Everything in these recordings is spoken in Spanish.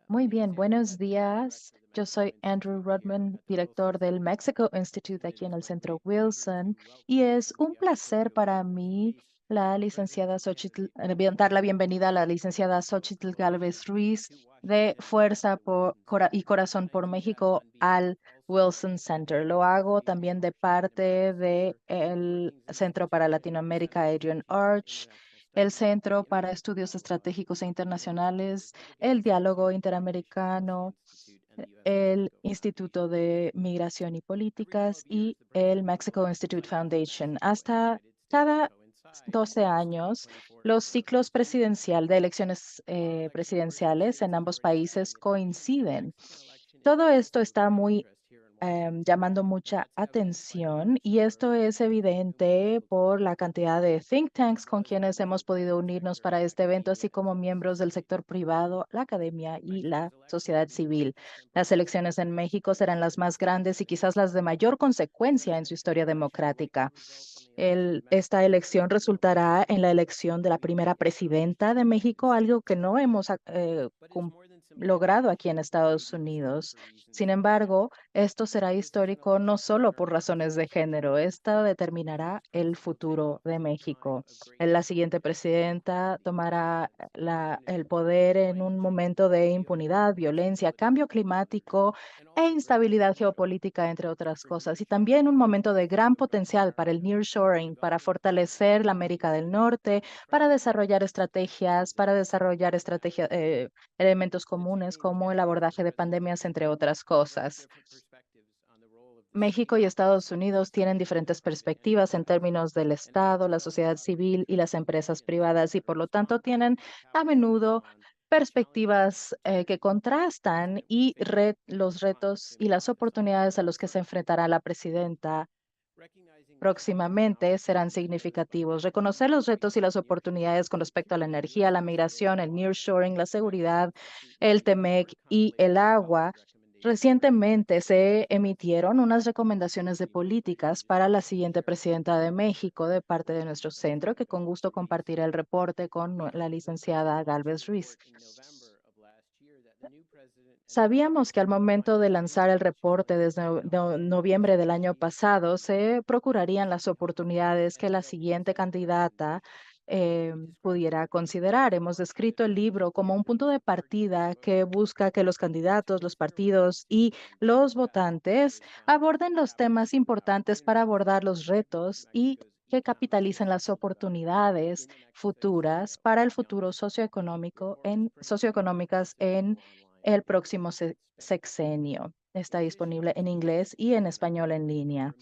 Muy bien, buenos días. Yo soy Andrew Rodman, director del Mexico Institute aquí en el Centro Wilson, y es un placer para mí dar la bienvenida a la licenciada Xochitl Gálvez Ruiz de y Corazón por México al Wilson Center. Lo hago también de parte del Centro para Latinoamérica Adrian Arch, el Centro para Estudios Estratégicos e Internacionales, el Diálogo Interamericano, el Instituto de Migración y Políticas y el Mexico Institute Foundation. Hasta cada 12 años, los ciclos de elecciones presidenciales en ambos países coinciden. Todo esto está muy llamando mucha atención y esto es evidente por la cantidad de think tanks con quienes hemos podido unirnos para este evento, así como miembros del sector privado, la academia y la sociedad civil. Las elecciones en México serán las más grandes y quizás las de mayor consecuencia en su historia democrática. Esta elección resultará en la elección de la primera presidenta de México, algo que no hemos logrado aquí en Estados Unidos. Sin embargo, esto será histórico no solo por razones de género, esto determinará el futuro de México. La siguiente presidenta tomará el poder en un momento de impunidad, violencia, cambio climático e instabilidad geopolítica, entre otras cosas, y también un momento de gran potencial para el nearshoring, para fortalecer la América del Norte, para desarrollar elementos comunes como el abordaje de pandemias, entre otras cosas. México y Estados Unidos tienen diferentes perspectivas en términos del Estado, la sociedad civil y las empresas privadas, y por lo tanto tienen a menudo perspectivas que contrastan y los retos y las oportunidades a los que se enfrentará la presidenta próximamente serán significativos. Reconocer los retos y las oportunidades con respecto a la energía, la migración, el nearshoring, la seguridad, el TEMEC y el agua. Recientemente se emitieron unas recomendaciones de políticas para la siguiente presidenta de México de parte de nuestro centro, que con gusto compartiré el reporte con la licenciada Galvez Ruiz. Sabíamos que al momento de lanzar el reporte desde noviembre del año pasado, se procurarían las oportunidades que la siguiente candidata pudiera considerar. Hemos descrito el libro como un punto de partida que busca que los candidatos, los partidos y los votantes aborden los temas importantes para abordar los retos y que capitalicen las oportunidades futuras para el futuro socioeconómicas en el próximo sexenio. Está disponible en inglés y en español en línea.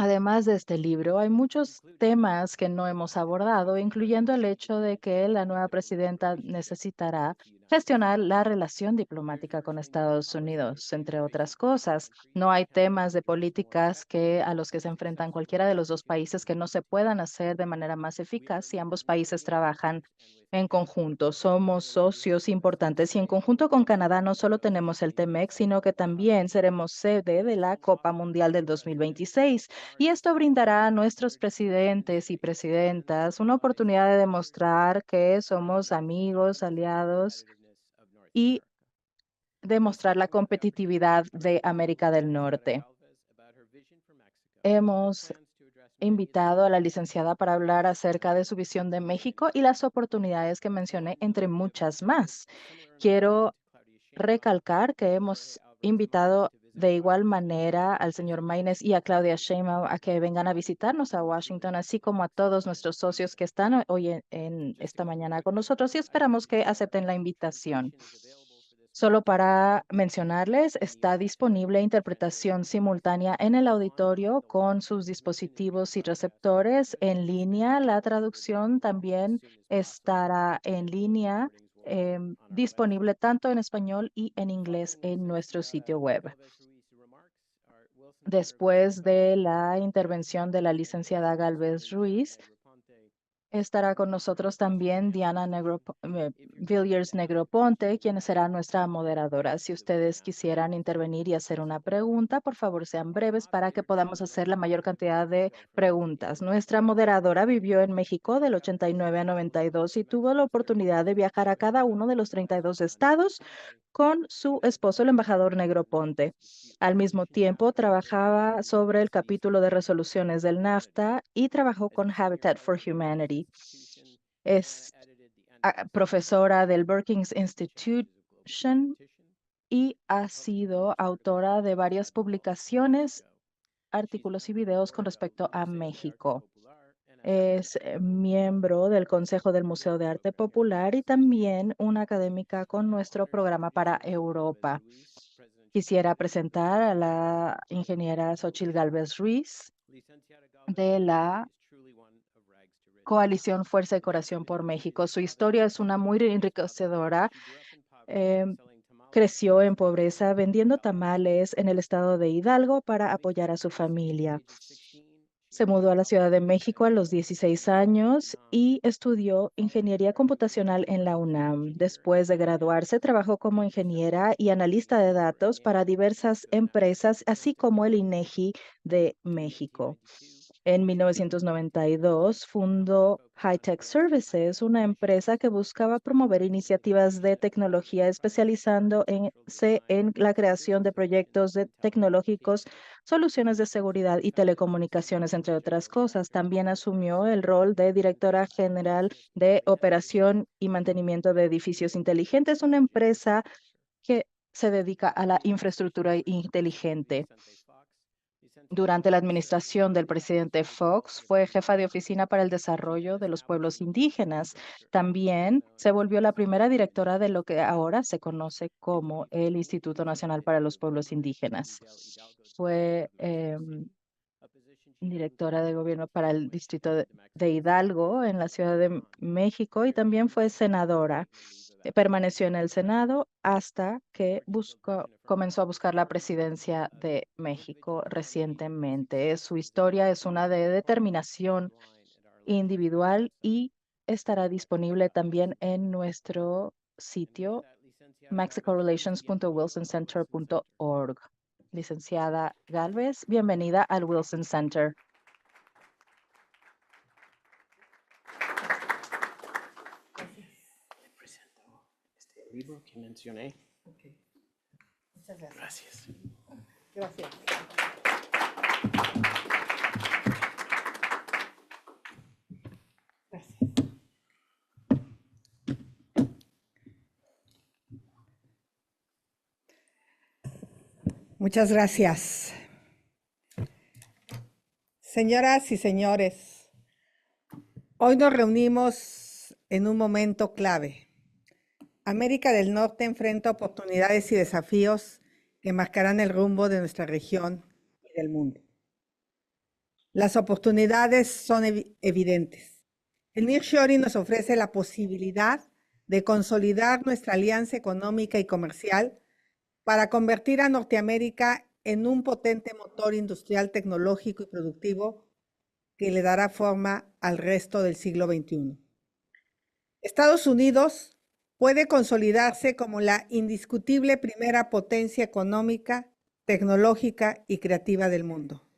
Además de este libro, hay muchos temas que no hemos abordado, incluyendo el hecho de que la nueva presidenta necesitará gestionar la relación diplomática con Estados Unidos, entre otras cosas. No hay temas de políticas a los que se enfrentan cualquiera de los dos países que no se puedan hacer de manera más eficaz si ambos países trabajan en conjunto. Somos socios importantes y en conjunto con Canadá no solo tenemos el TEMEC, sino que también seremos sede de la Copa Mundial del 2026. Y esto brindará a nuestros presidentes y presidentas una oportunidad de demostrar que somos amigos, aliados y demostrar la competitividad de América del Norte. Hemos invitado a la licenciada para hablar acerca de su visión de México y las oportunidades que mencioné, entre muchas más. Quiero recalcar que hemos invitado de igual manera al señor Maynes y a Claudia Sheinbaum a que vengan a visitarnos a Washington, así como a todos nuestros socios que están hoy en esta mañana con nosotros, y esperamos que acepten la invitación. Solo para mencionarles, está disponible interpretación simultánea en el auditorio con sus dispositivos y receptores en línea. La traducción también estará en línea, disponible tanto en español y en inglés en nuestro sitio web. Después de la intervención de la licenciada Galvez Ruiz, Estará con nosotros también Diana Villiers Negroponte, quien será nuestra moderadora. Si ustedes quisieran intervenir y hacer una pregunta, por favor sean breves para que podamos hacer la mayor cantidad de preguntas. Nuestra moderadora vivió en México del 89 a 92 y tuvo la oportunidad de viajar a cada uno de los 32 estados con su esposo, el embajador Negroponte. Al mismo tiempo, trabajaba sobre el capítulo de resoluciones del NAFTA y trabajó con Habitat for Humanity. Es profesora del Brookings Institution y ha sido autora de varias publicaciones, artículos y videos con respecto a México. Es miembro del Consejo del Museo de Arte Popular y también una académica con nuestro programa para Europa. Quisiera presentar a la ingeniera Xochitl Gálvez Ruiz de la Coalición Fuerza y Corazón por México. Su historia es una muy enriquecedora. Creció en pobreza vendiendo tamales en el estado de Hidalgo para apoyar a su familia. Se mudó a la Ciudad de México a los 16 años y estudió ingeniería computacional en la UNAM. Después de graduarse, trabajó como ingeniera y analista de datos para diversas empresas, así como el INEGI de México. En 1992 fundó High-Tech Services, una empresa que buscaba promover iniciativas de tecnología especializándose en la creación de proyectos tecnológicos, soluciones de seguridad y telecomunicaciones, entre otras cosas. También asumió el rol de directora general de operación y mantenimiento de edificios inteligentes, una empresa que se dedica a la infraestructura inteligente. Durante la administración del presidente Fox, fue jefa de oficina para el desarrollo de los pueblos indígenas. También se volvió la primera directora de lo que ahora se conoce como el Instituto Nacional para los Pueblos Indígenas. Fue directora de gobierno para el distrito de Hidalgo en la Ciudad de México y también fue senadora. Permaneció en el Senado hasta que comenzó a buscar la presidencia de México recientemente. Su historia es una de determinación individual y estará disponible también en nuestro sitio mexicorelations.wilsoncenter.org. Licenciada Galvez, bienvenida al Wilson Center. Le presento este libro que mencioné. Okay. Muchas gracias. Gracias. Gracias. Gracias. Muchas gracias. Señoras y señores, hoy nos reunimos en un momento clave. América del Norte enfrenta oportunidades y desafíos que marcarán el rumbo de nuestra región y del mundo. Las oportunidades son evidentes. El nearshoring nos ofrece la posibilidad de consolidar nuestra alianza económica y comercial para convertir a Norteamérica en un potente motor industrial, tecnológico y productivo que le dará forma al resto del siglo XXI. Estados Unidos puede consolidarse como la indiscutible primera potencia económica, tecnológica y creativa del mundo.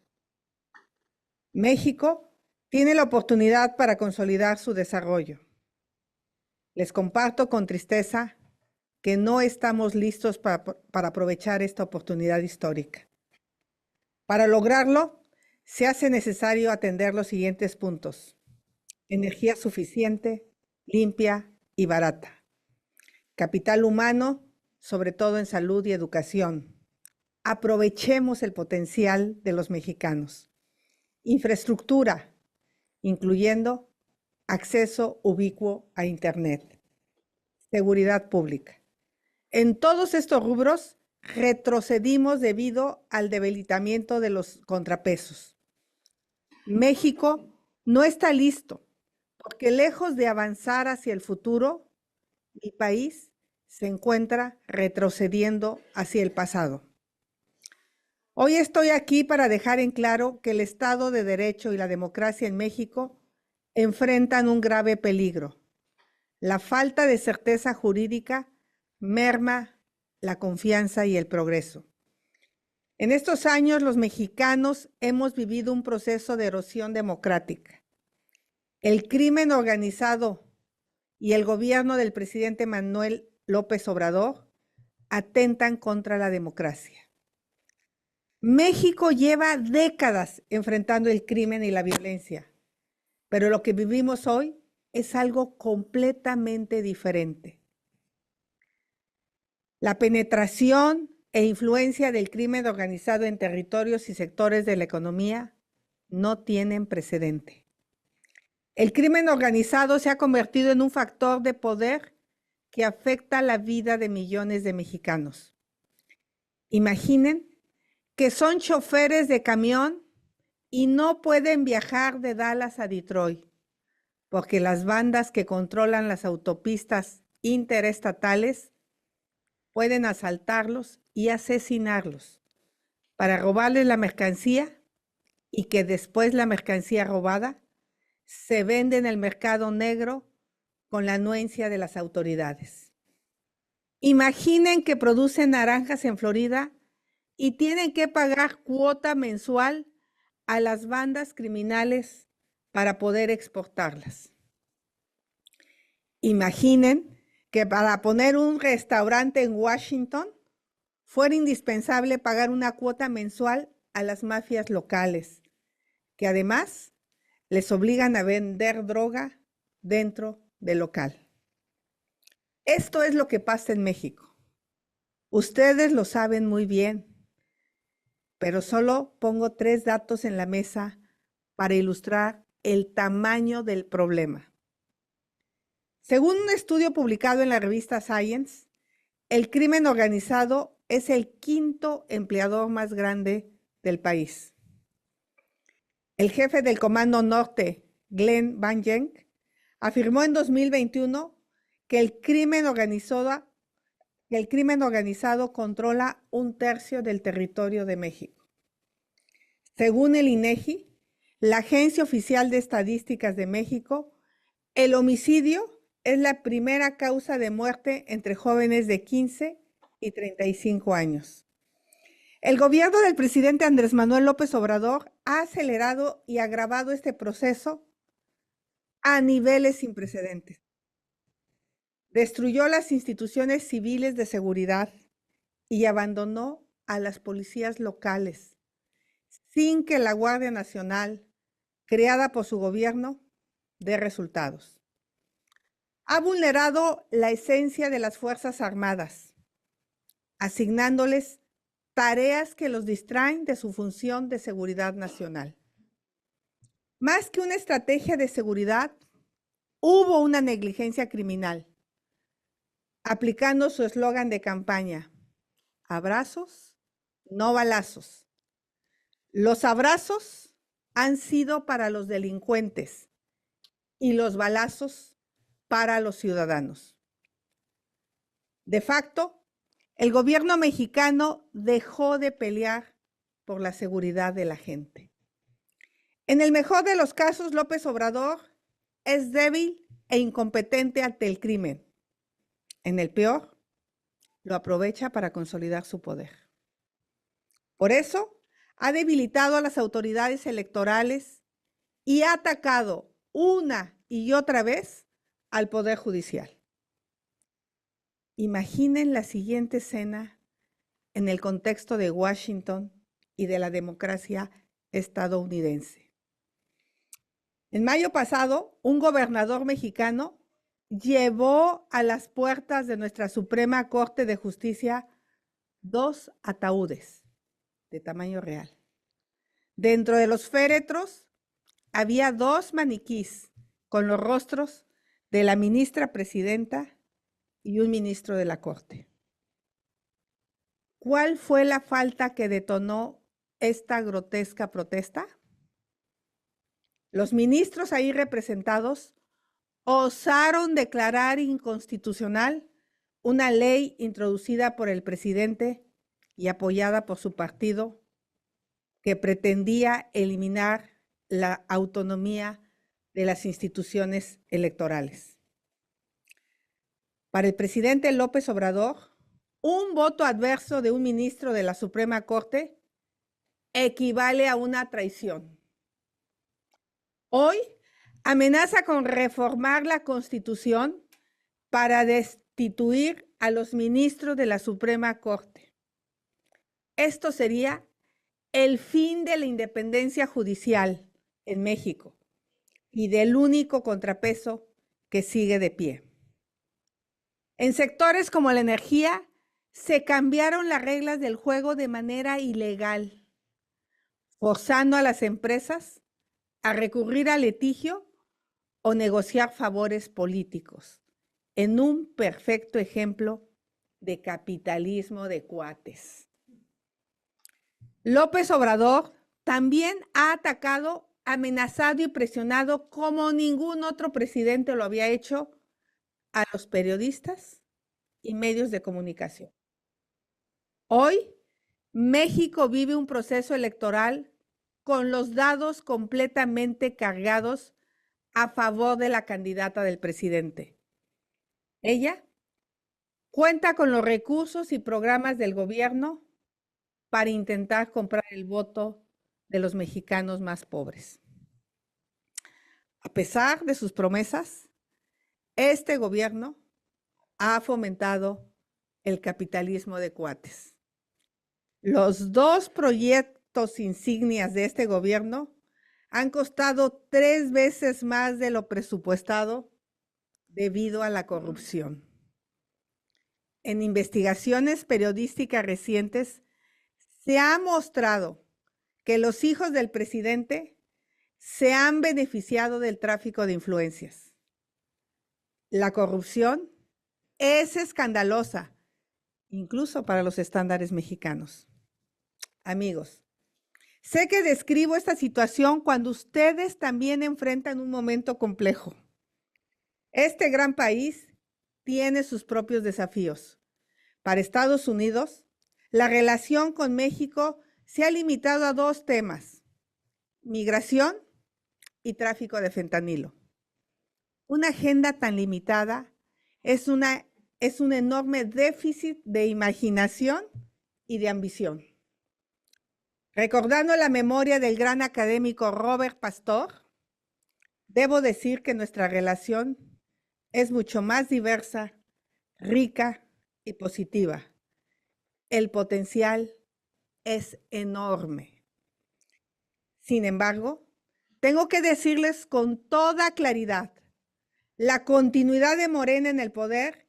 México tiene la oportunidad para consolidar su desarrollo. Les comparto con tristeza que no estamos listos para aprovechar esta oportunidad histórica. Para lograrlo, se hace necesario atender los siguientes puntos: energía suficiente, limpia y barata. Capital humano, sobre todo en salud y educación. Aprovechemos el potencial de los mexicanos. Infraestructura, incluyendo acceso ubicuo a Internet. Seguridad pública. En todos estos rubros retrocedimos debido al debilitamiento de los contrapesos. México no está listo porque, lejos de avanzar hacia el futuro, mi país se encuentra retrocediendo hacia el pasado. Hoy estoy aquí para dejar en claro que el Estado de Derecho y la democracia en México enfrentan un grave peligro. La falta de certeza jurídica merma la confianza y el progreso. En estos años, los mexicanos hemos vivido un proceso de erosión democrática. El crimen organizado y el gobierno del presidente Manuel López Obrador atentan contra la democracia. México lleva décadas enfrentando el crimen y la violencia, pero lo que vivimos hoy es algo completamente diferente. La penetración e influencia del crimen organizado en territorios y sectores de la economía no tienen precedente. El crimen organizado se ha convertido en un factor de poder que afecta la vida de millones de mexicanos. Imaginen que son choferes de camión y no pueden viajar de Dallas a Detroit, porque las bandas que controlan las autopistas interestatales pueden asaltarlos y asesinarlos para robarles la mercancía y que después la mercancía robada se vende en el mercado negro con la anuencia de las autoridades. Imaginen que producen naranjas en Florida y tienen que pagar cuota mensual a las bandas criminales para poder exportarlas. Imaginen que para poner un restaurante en Washington fuera indispensable pagar una cuota mensual a las mafias locales, que además les obligan a vender droga dentro del local. Esto es lo que pasa en México. Ustedes lo saben muy bien, pero solo pongo 3 datos en la mesa para ilustrar el tamaño del problema. Según un estudio publicado en la revista Science, el crimen organizado es el 5º empleador más grande del país. El jefe del Comando Norte, Glenn Van Genk, afirmó en 2021 que el crimen organizado controla 1/3 del territorio de México. Según el INEGI, la Agencia Oficial de Estadísticas de México, el homicidio es la primera causa de muerte entre jóvenes de 15 y 35 años. El gobierno del presidente Andrés Manuel López Obrador ha acelerado y agravado este proceso a niveles sin precedentes. Destruyó las instituciones civiles de seguridad y abandonó a las policías locales, sin que la Guardia Nacional, creada por su gobierno, dé resultados. Ha vulnerado la esencia de las Fuerzas Armadas, asignándoles tareas que los distraen de su función de seguridad nacional. Más que una estrategia de seguridad, hubo una negligencia criminal, aplicando su eslogan de campaña: abrazos, no balazos. Los abrazos han sido para los delincuentes y los balazos para los ciudadanos. De facto, el gobierno mexicano dejó de pelear por la seguridad de la gente. En el mejor de los casos, López Obrador es débil e incompetente ante el crimen. En el peor, lo aprovecha para consolidar su poder. Por eso, ha debilitado a las autoridades electorales y ha atacado una y otra vez al Poder Judicial. Imaginen la siguiente escena en el contexto de Washington y de la democracia estadounidense. En mayo pasado, un gobernador mexicano llevó a las puertas de nuestra Suprema Corte de Justicia 2 ataúdes de tamaño real. Dentro de los féretros había 2 maniquís con los rostros de la ministra presidenta y un ministro de la Corte. ¿Cuál fue la falta que detonó esta grotesca protesta? Los ministros ahí representados osaron declarar inconstitucional una ley introducida por el presidente y apoyada por su partido que pretendía eliminar la autonomía de las instituciones electorales. Para el presidente López Obrador, un voto adverso de un ministro de la Suprema Corte equivale a una traición. Hoy amenaza con reformar la Constitución para destituir a los ministros de la Suprema Corte. Esto sería el fin de la independencia judicial en México y del único contrapeso que sigue de pie. En sectores como la energía, se cambiaron las reglas del juego de manera ilegal, forzando a las empresas a recurrir al litigio o negociar favores políticos, en un perfecto ejemplo de capitalismo de cuates. López Obrador también ha atacado, amenazado y presionado como ningún otro presidente lo había hecho a los periodistas y medios de comunicación. Hoy, México vive un proceso electoral con los dados completamente cargados a favor de la candidata del presidente. Ella cuenta con los recursos y programas del gobierno para intentar comprar el voto de los mexicanos más pobres. A pesar de sus promesas, este gobierno ha fomentado el capitalismo de cuates. Los dos proyectos insignias de este gobierno han costado 3 veces más de lo presupuestado debido a la corrupción. En investigaciones periodísticas recientes se ha mostrado que los hijos del presidente se han beneficiado del tráfico de influencias. La corrupción es escandalosa, incluso para los estándares mexicanos. Amigos, sé que describo esta situación cuando ustedes también enfrentan un momento complejo. Este gran país tiene sus propios desafíos. Para Estados Unidos, la relación con México se ha limitado a 2 temas: migración y tráfico de fentanilo. Una agenda tan limitada es un enorme déficit de imaginación y de ambición. Recordando la memoria del gran académico Robert Pastor, debo decir que nuestra relación es mucho más diversa, rica y positiva. El potencial es enorme. Sin embargo, tengo que decirles con toda claridad, la continuidad de Morena en el poder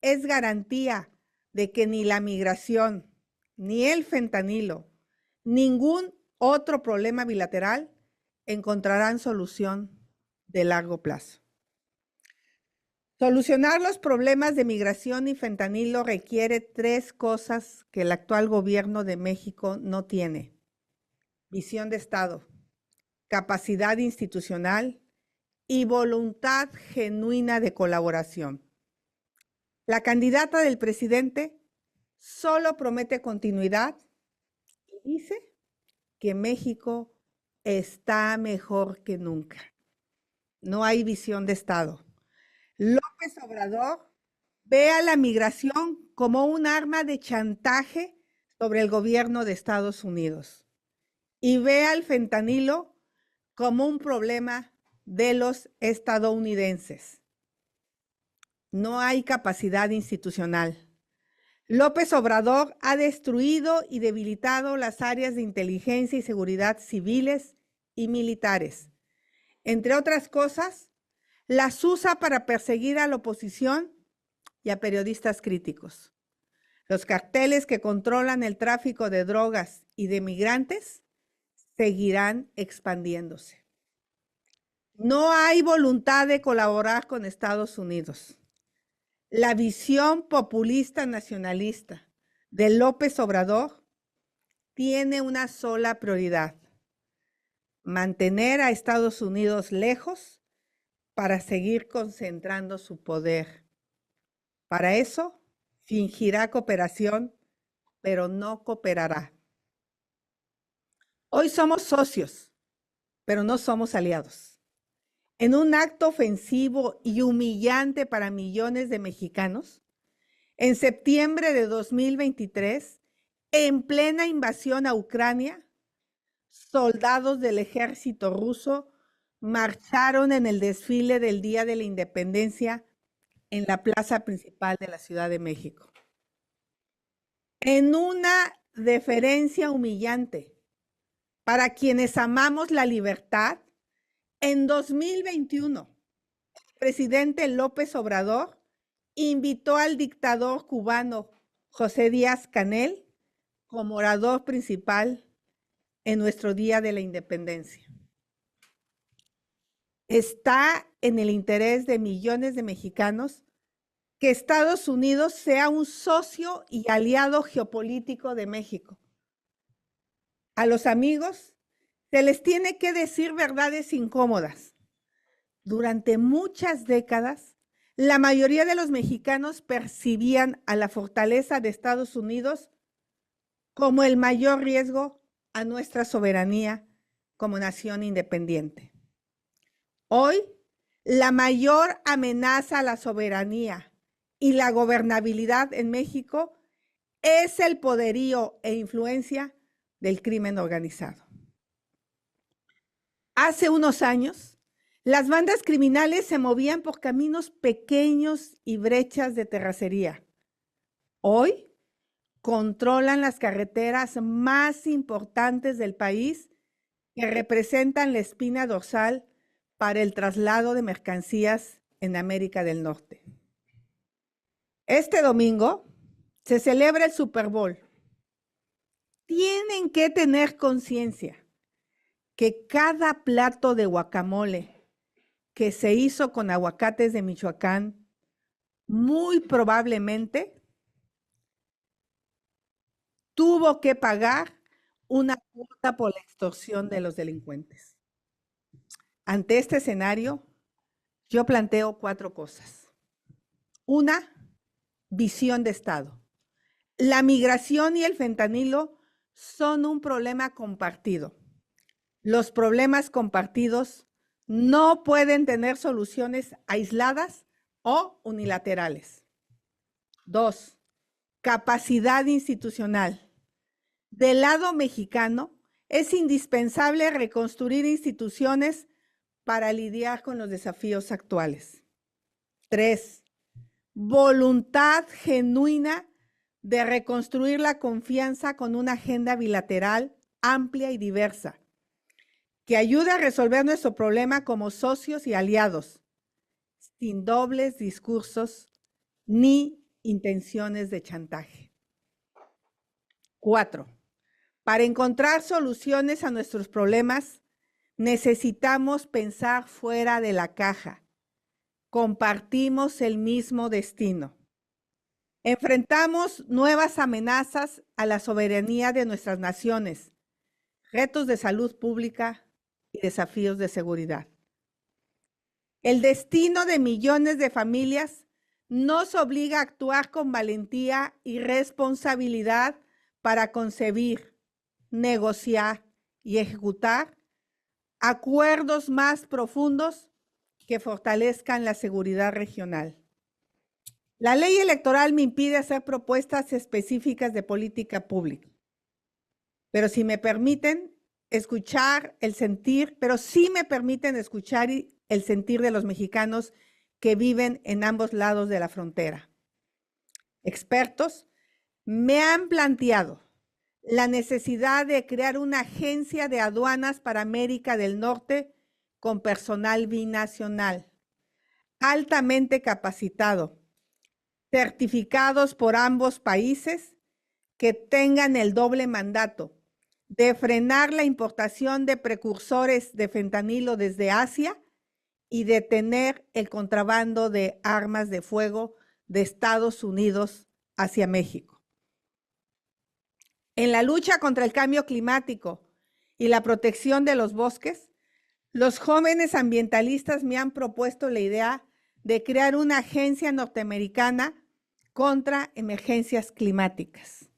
es garantía de que ni la migración, ni el fentanilo, ningún otro problema bilateral encontrarán solución de largo plazo. Solucionar los problemas de migración y fentanilo requiere 3 cosas que el actual gobierno de México no tiene: visión de Estado, capacidad institucional y voluntad genuina de colaboración. La candidata del presidente solo promete continuidad y dice que México está mejor que nunca. No hay visión de Estado. López Obrador ve a la migración como un arma de chantaje sobre el gobierno de Estados Unidos y ve al fentanilo como un problema de los estadounidenses. No hay capacidad institucional. López Obrador ha destruido y debilitado las áreas de inteligencia y seguridad civiles y militares. Entre otras cosas, las usa para perseguir a la oposición y a periodistas críticos. Los carteles que controlan el tráfico de drogas y de migrantes seguirán expandiéndose. No hay voluntad de colaborar con Estados Unidos. La visión populista nacionalista de López Obrador tiene una sola prioridad: mantener a Estados Unidos lejos para seguir concentrando su poder. Para eso, fingirá cooperación, pero no cooperará. Hoy somos socios, pero no somos aliados. en un acto ofensivo y humillante para millones de mexicanos, en septiembre de 2023, en plena invasión a Ucrania, soldados del ejército ruso marcharon en el desfile del Día de la Independencia en la plaza principal de la Ciudad de México. En una deferencia humillante para quienes amamos la libertad, en 2021, el presidente López Obrador invitó al dictador cubano José Díaz-Canel como orador principal en nuestro Día de la Independencia. Está en el interés de millones de mexicanos que Estados Unidos sea un socio y aliado geopolítico de México. A los amigos se les tiene que decir verdades incómodas. Durante muchas décadas, la mayoría de los mexicanos percibían a la fortaleza de Estados Unidos como el mayor riesgo a nuestra soberanía como nación independiente. Hoy, la mayor amenaza a la soberanía y la gobernabilidad en México es el poderío e influencia del crimen organizado. Hace unos años, las bandas criminales se movían por caminos pequeños y brechas de terracería. Hoy, controlan las carreteras más importantes del país que representan la espina dorsal para el traslado de mercancías en América del Norte. Este domingo se celebra el Super Bowl. Tienen que tener conciencia que cada plato de guacamole que se hizo con aguacates de Michoacán, muy probablemente tuvo que pagar una cuota por la extorsión de los delincuentes. Ante este escenario, yo planteo 4 cosas. Una, visión de Estado. La migración y el fentanilo son un problema compartido. Los problemas compartidos no pueden tener soluciones aisladas o unilaterales. 2, capacidad institucional. Del lado mexicano, es indispensable reconstruir instituciones para lidiar con los desafíos actuales. 3, voluntad genuina de reconstruir la confianza con una agenda bilateral amplia y diversa, que ayude a resolver nuestro problema como socios y aliados, sin dobles discursos ni intenciones de chantaje. 4, para encontrar soluciones a nuestros problemas, necesitamos pensar fuera de la caja. Compartimos el mismo destino. Enfrentamos nuevas amenazas a la soberanía de nuestras naciones, retos de salud pública y desafíos de seguridad. El destino de millones de familias nos obliga a actuar con valentía y responsabilidad para concebir, negociar y ejecutar acuerdos más profundos que fortalezcan la seguridad regional. La ley electoral me impide hacer propuestas específicas de política pública, pero sí me permiten escuchar el sentir de los mexicanos que viven en ambos lados de la frontera. Expertos me han planteado la necesidad de crear una agencia de aduanas para América del Norte con personal binacional, altamente capacitado, certificados por ambos países, que tengan el doble mandato de frenar la importación de precursores de fentanilo desde Asia y detener el contrabando de armas de fuego de Estados Unidos hacia México. En la lucha contra el cambio climático y la protección de los bosques, los jóvenes ambientalistas me han propuesto la idea de crear una agencia norteamericana contra emergencias climáticas.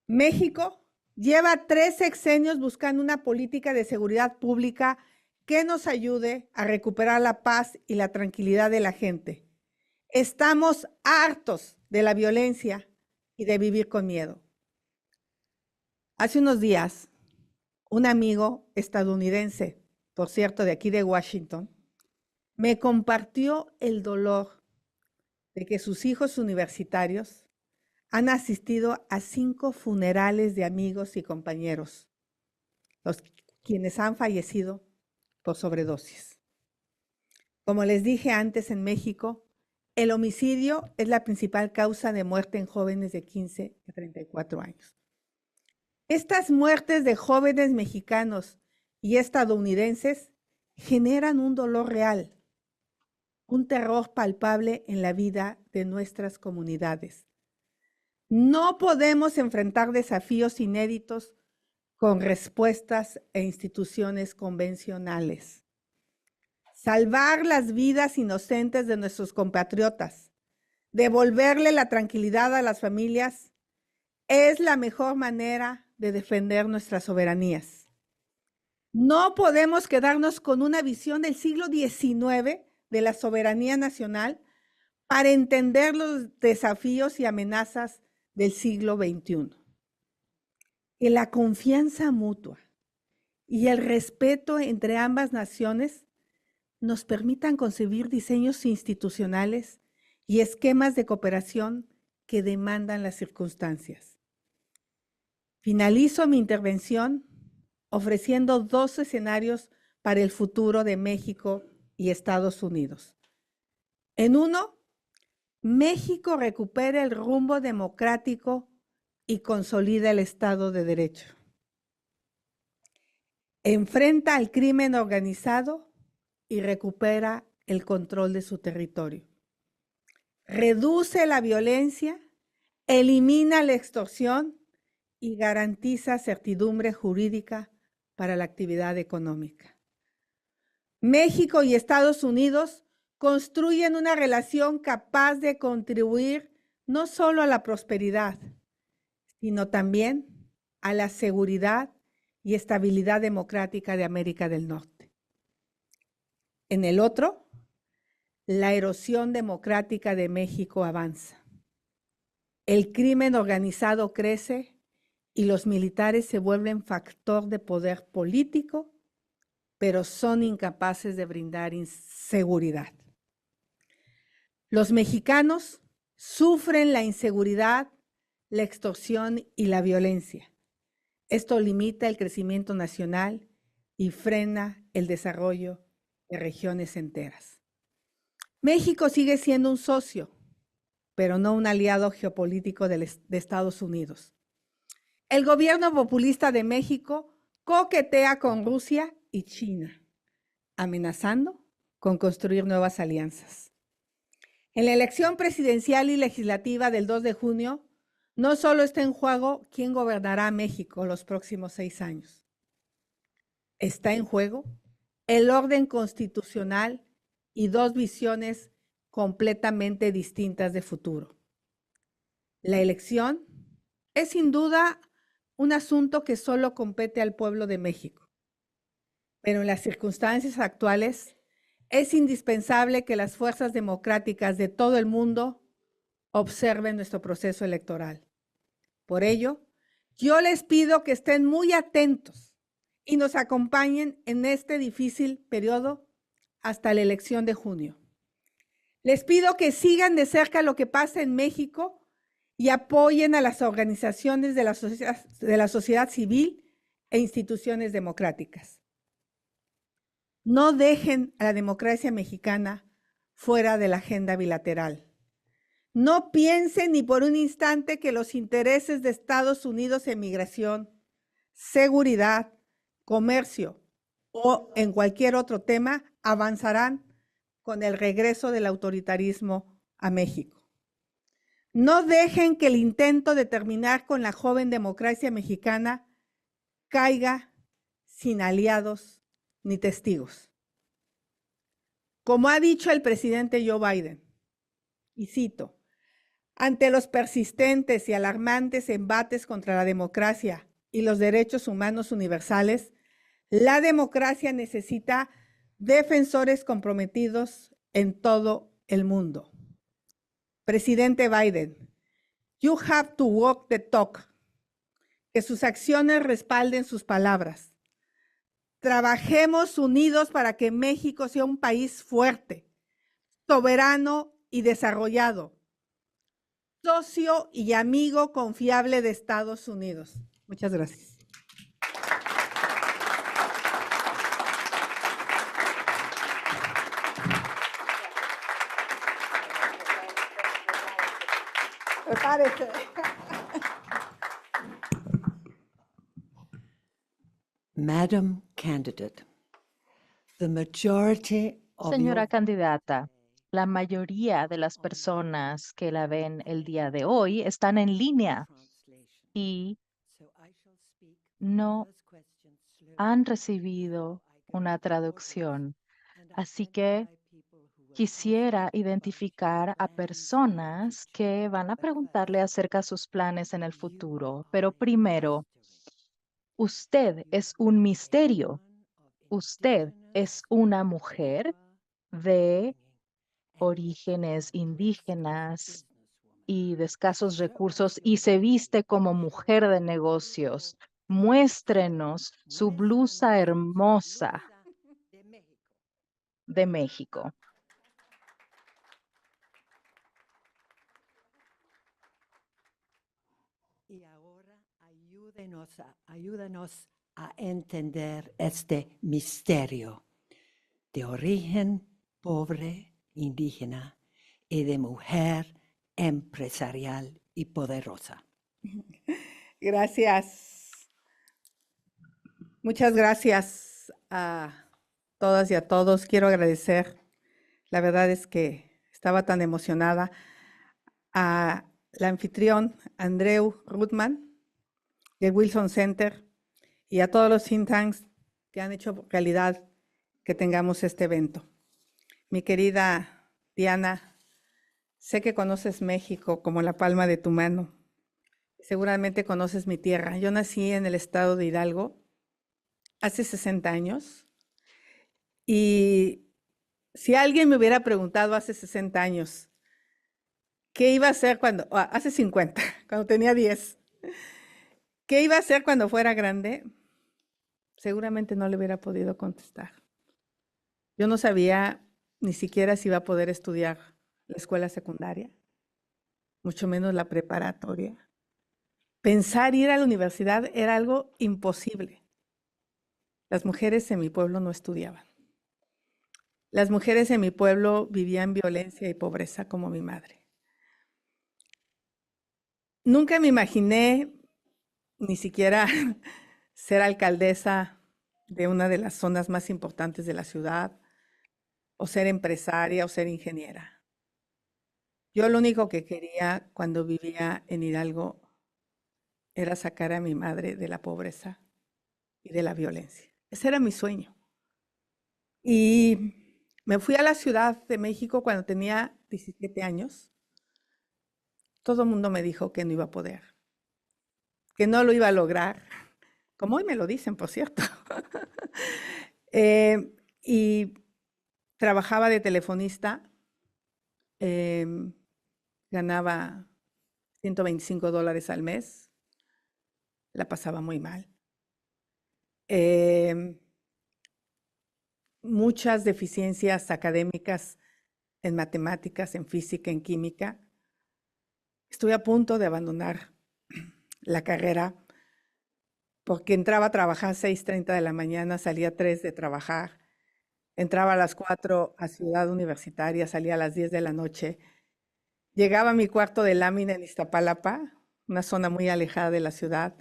México lleva 3 sexenios buscando una política de seguridad pública que nos ayude a recuperar la paz y la tranquilidad de la gente. Estamos hartos de la violencia y de vivir con miedo. Hace unos días, un amigo estadounidense, por cierto, de aquí de Washington, me compartió el dolor de que sus hijos universitarios han asistido a 5 funerales de amigos y compañeros, quienes han fallecido por sobredosis. Como les dije antes, en México, el homicidio es la principal causa de muerte en jóvenes de 15 a 34 años. Estas muertes de jóvenes mexicanos y estadounidenses generan un dolor real, un terror palpable en la vida de nuestras comunidades. No podemos enfrentar desafíos inéditos con respuestas e instituciones convencionales. Salvar las vidas inocentes de nuestros compatriotas, devolverle la tranquilidad a las familias, es la mejor manera de defender nuestras soberanías. No podemos quedarnos con una visión del siglo XIX de la soberanía nacional para entender los desafíos y amenazas del siglo XXI. Que la confianza mutua y el respeto entre ambas naciones nos permitan concebir diseños institucionales y esquemas de cooperación que demandan las circunstancias. Finalizo mi intervención ofreciendo 2 escenarios para el futuro de México y Estados Unidos. En uno, México recupera el rumbo democrático y consolida el Estado de Derecho. Enfrenta al crimen organizado y recupera el control de su territorio. Reduce la violencia, elimina la extorsión y garantiza certidumbre jurídica para la actividad económica. México y Estados Unidos construyen una relación capaz de contribuir no solo a la prosperidad, sino también a la seguridad y estabilidad democrática de América del Norte. En el otro, la erosión democrática de México avanza. El crimen organizado crece y los militares se vuelven factor de poder político, pero son incapaces de brindar seguridad. Los mexicanos sufren la inseguridad, la extorsión y la violencia. Esto limita el crecimiento nacional y frena el desarrollo de regiones enteras. México sigue siendo un socio, pero no un aliado geopolítico de Estados Unidos. El gobierno populista de México coquetea con Rusia y China, amenazando con construir nuevas alianzas. En la elección presidencial y legislativa del 2 de junio, no solo está en juego quién gobernará México los próximos 6 años. Está en juego el orden constitucional y 2 visiones completamente distintas de futuro. La elección es sin duda un asunto que solo compete al pueblo de México, pero en las circunstancias actuales es indispensable que las fuerzas democráticas de todo el mundo observen nuestro proceso electoral. Por ello, yo les pido que estén muy atentos y nos acompañen en este difícil periodo hasta la elección de junio. Les pido que sigan de cerca lo que pasa en México y apoyen a las organizaciones de la sociedad civil e instituciones democráticas. No dejen a la democracia mexicana fuera de la agenda bilateral. No piensen ni por un instante que los intereses de Estados Unidos en migración, seguridad, comercio o en cualquier otro tema avanzarán con el regreso del autoritarismo a México. No dejen que el intento de terminar con la joven democracia mexicana caiga sin aliados ni testigos. Como ha dicho el presidente Joe Biden, y cito, ante los persistentes y alarmantes embates contra la democracia y los derechos humanos universales, La democracia necesita defensores comprometidos en todo el mundo. Presidente Biden, you have to walk the talk. Que sus acciones respalden sus palabras. Trabajemos unidos para que México sea un país fuerte, soberano y desarrollado, socio y amigo confiable de Estados Unidos. Muchas gracias. Prepárese. Madam Candidate, the majority of Señora your candidata, la mayoría de las personas que la ven el día de hoy están en línea y no han recibido una traducción. Así que quisiera identificar a personas que van a preguntarle acerca de sus planes en el futuro. Pero primero, usted es un misterio. Usted es una mujer de orígenes indígenas y de escasos recursos y se viste como mujer de negocios. Muéstrenos su blusa hermosa de México. Y ahora ayúdanos a entender este misterio de origen pobre, indígena y de mujer empresarial y poderosa. Gracias. Muchas gracias a todas y a todos. Quiero agradecer. La verdad es que estaba tan emocionada a la anfitrión Andreu Rutman del Wilson Center y a todos los think tanks que han hecho realidad que tengamos este evento. Mi querida Diana, sé que conoces México como la palma de tu mano. Seguramente conoces mi tierra. Yo nací en el estado de Hidalgo hace 60 años y si alguien me hubiera preguntado hace 60 años qué iba a hacer cuando, hace 50, cuando tenía 10, qué iba a hacer cuando fuera grande, seguramente no le hubiera podido contestar. Yo no sabía ni siquiera si iba a poder estudiar la escuela secundaria, mucho menos la preparatoria. Pensar ir a la universidad era algo imposible. Las mujeres en mi pueblo no estudiaban. Las mujeres en mi pueblo vivían violencia y pobreza como mi madre. Nunca me imaginé ni siquiera ser alcaldesa de una de las zonas más importantes de la ciudad, o ser empresaria o ser ingeniera. Yo lo único que quería cuando vivía en Hidalgo era sacar a mi madre de la pobreza y de la violencia. Ese era mi sueño. Y me fui a la Ciudad de México cuando tenía 17 años. Todo el mundo me dijo que no iba a poder, que no lo iba a lograr, como hoy me lo dicen, por cierto. Y trabajaba de telefonista, ganaba $125 al mes, la pasaba muy mal. Muchas deficiencias académicas en matemáticas, en física, en química. Estuve a punto de abandonar la carrera porque entraba a trabajar a 6:30 de la mañana, salía a 3 de trabajar, entraba a las 4 a Ciudad Universitaria, salía a las 10 de la noche, llegaba a mi cuarto de lámina en Iztapalapa, una zona muy alejada de la ciudad,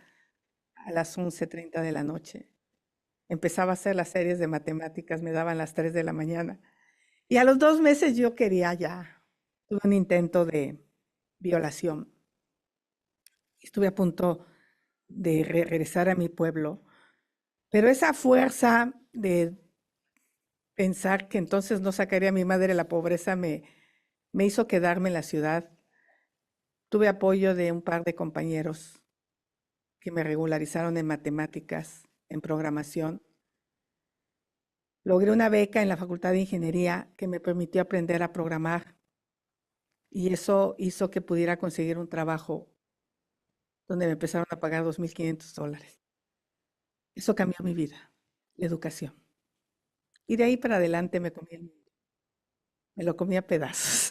a las 11:30 de la noche. Empezaba a hacer las series de matemáticas, me daban las 3 de la mañana. Y a los 2 meses yo quería ya, tuve un intento de violación. Estuve a punto de regresar a mi pueblo, pero esa fuerza de pensar que entonces no sacaría a mi madre de la pobreza me hizo quedarme en la ciudad. Tuve apoyo de un par de compañeros que me regularizaron en matemáticas, en programación, Logré una beca en la Facultad de Ingeniería que me permitió aprender a programar y eso hizo que pudiera conseguir un trabajo donde me empezaron a pagar $2,500. Eso cambió mi vida, la educación. Y de ahí para adelante me comí el mundo. Me lo comí a pedazos.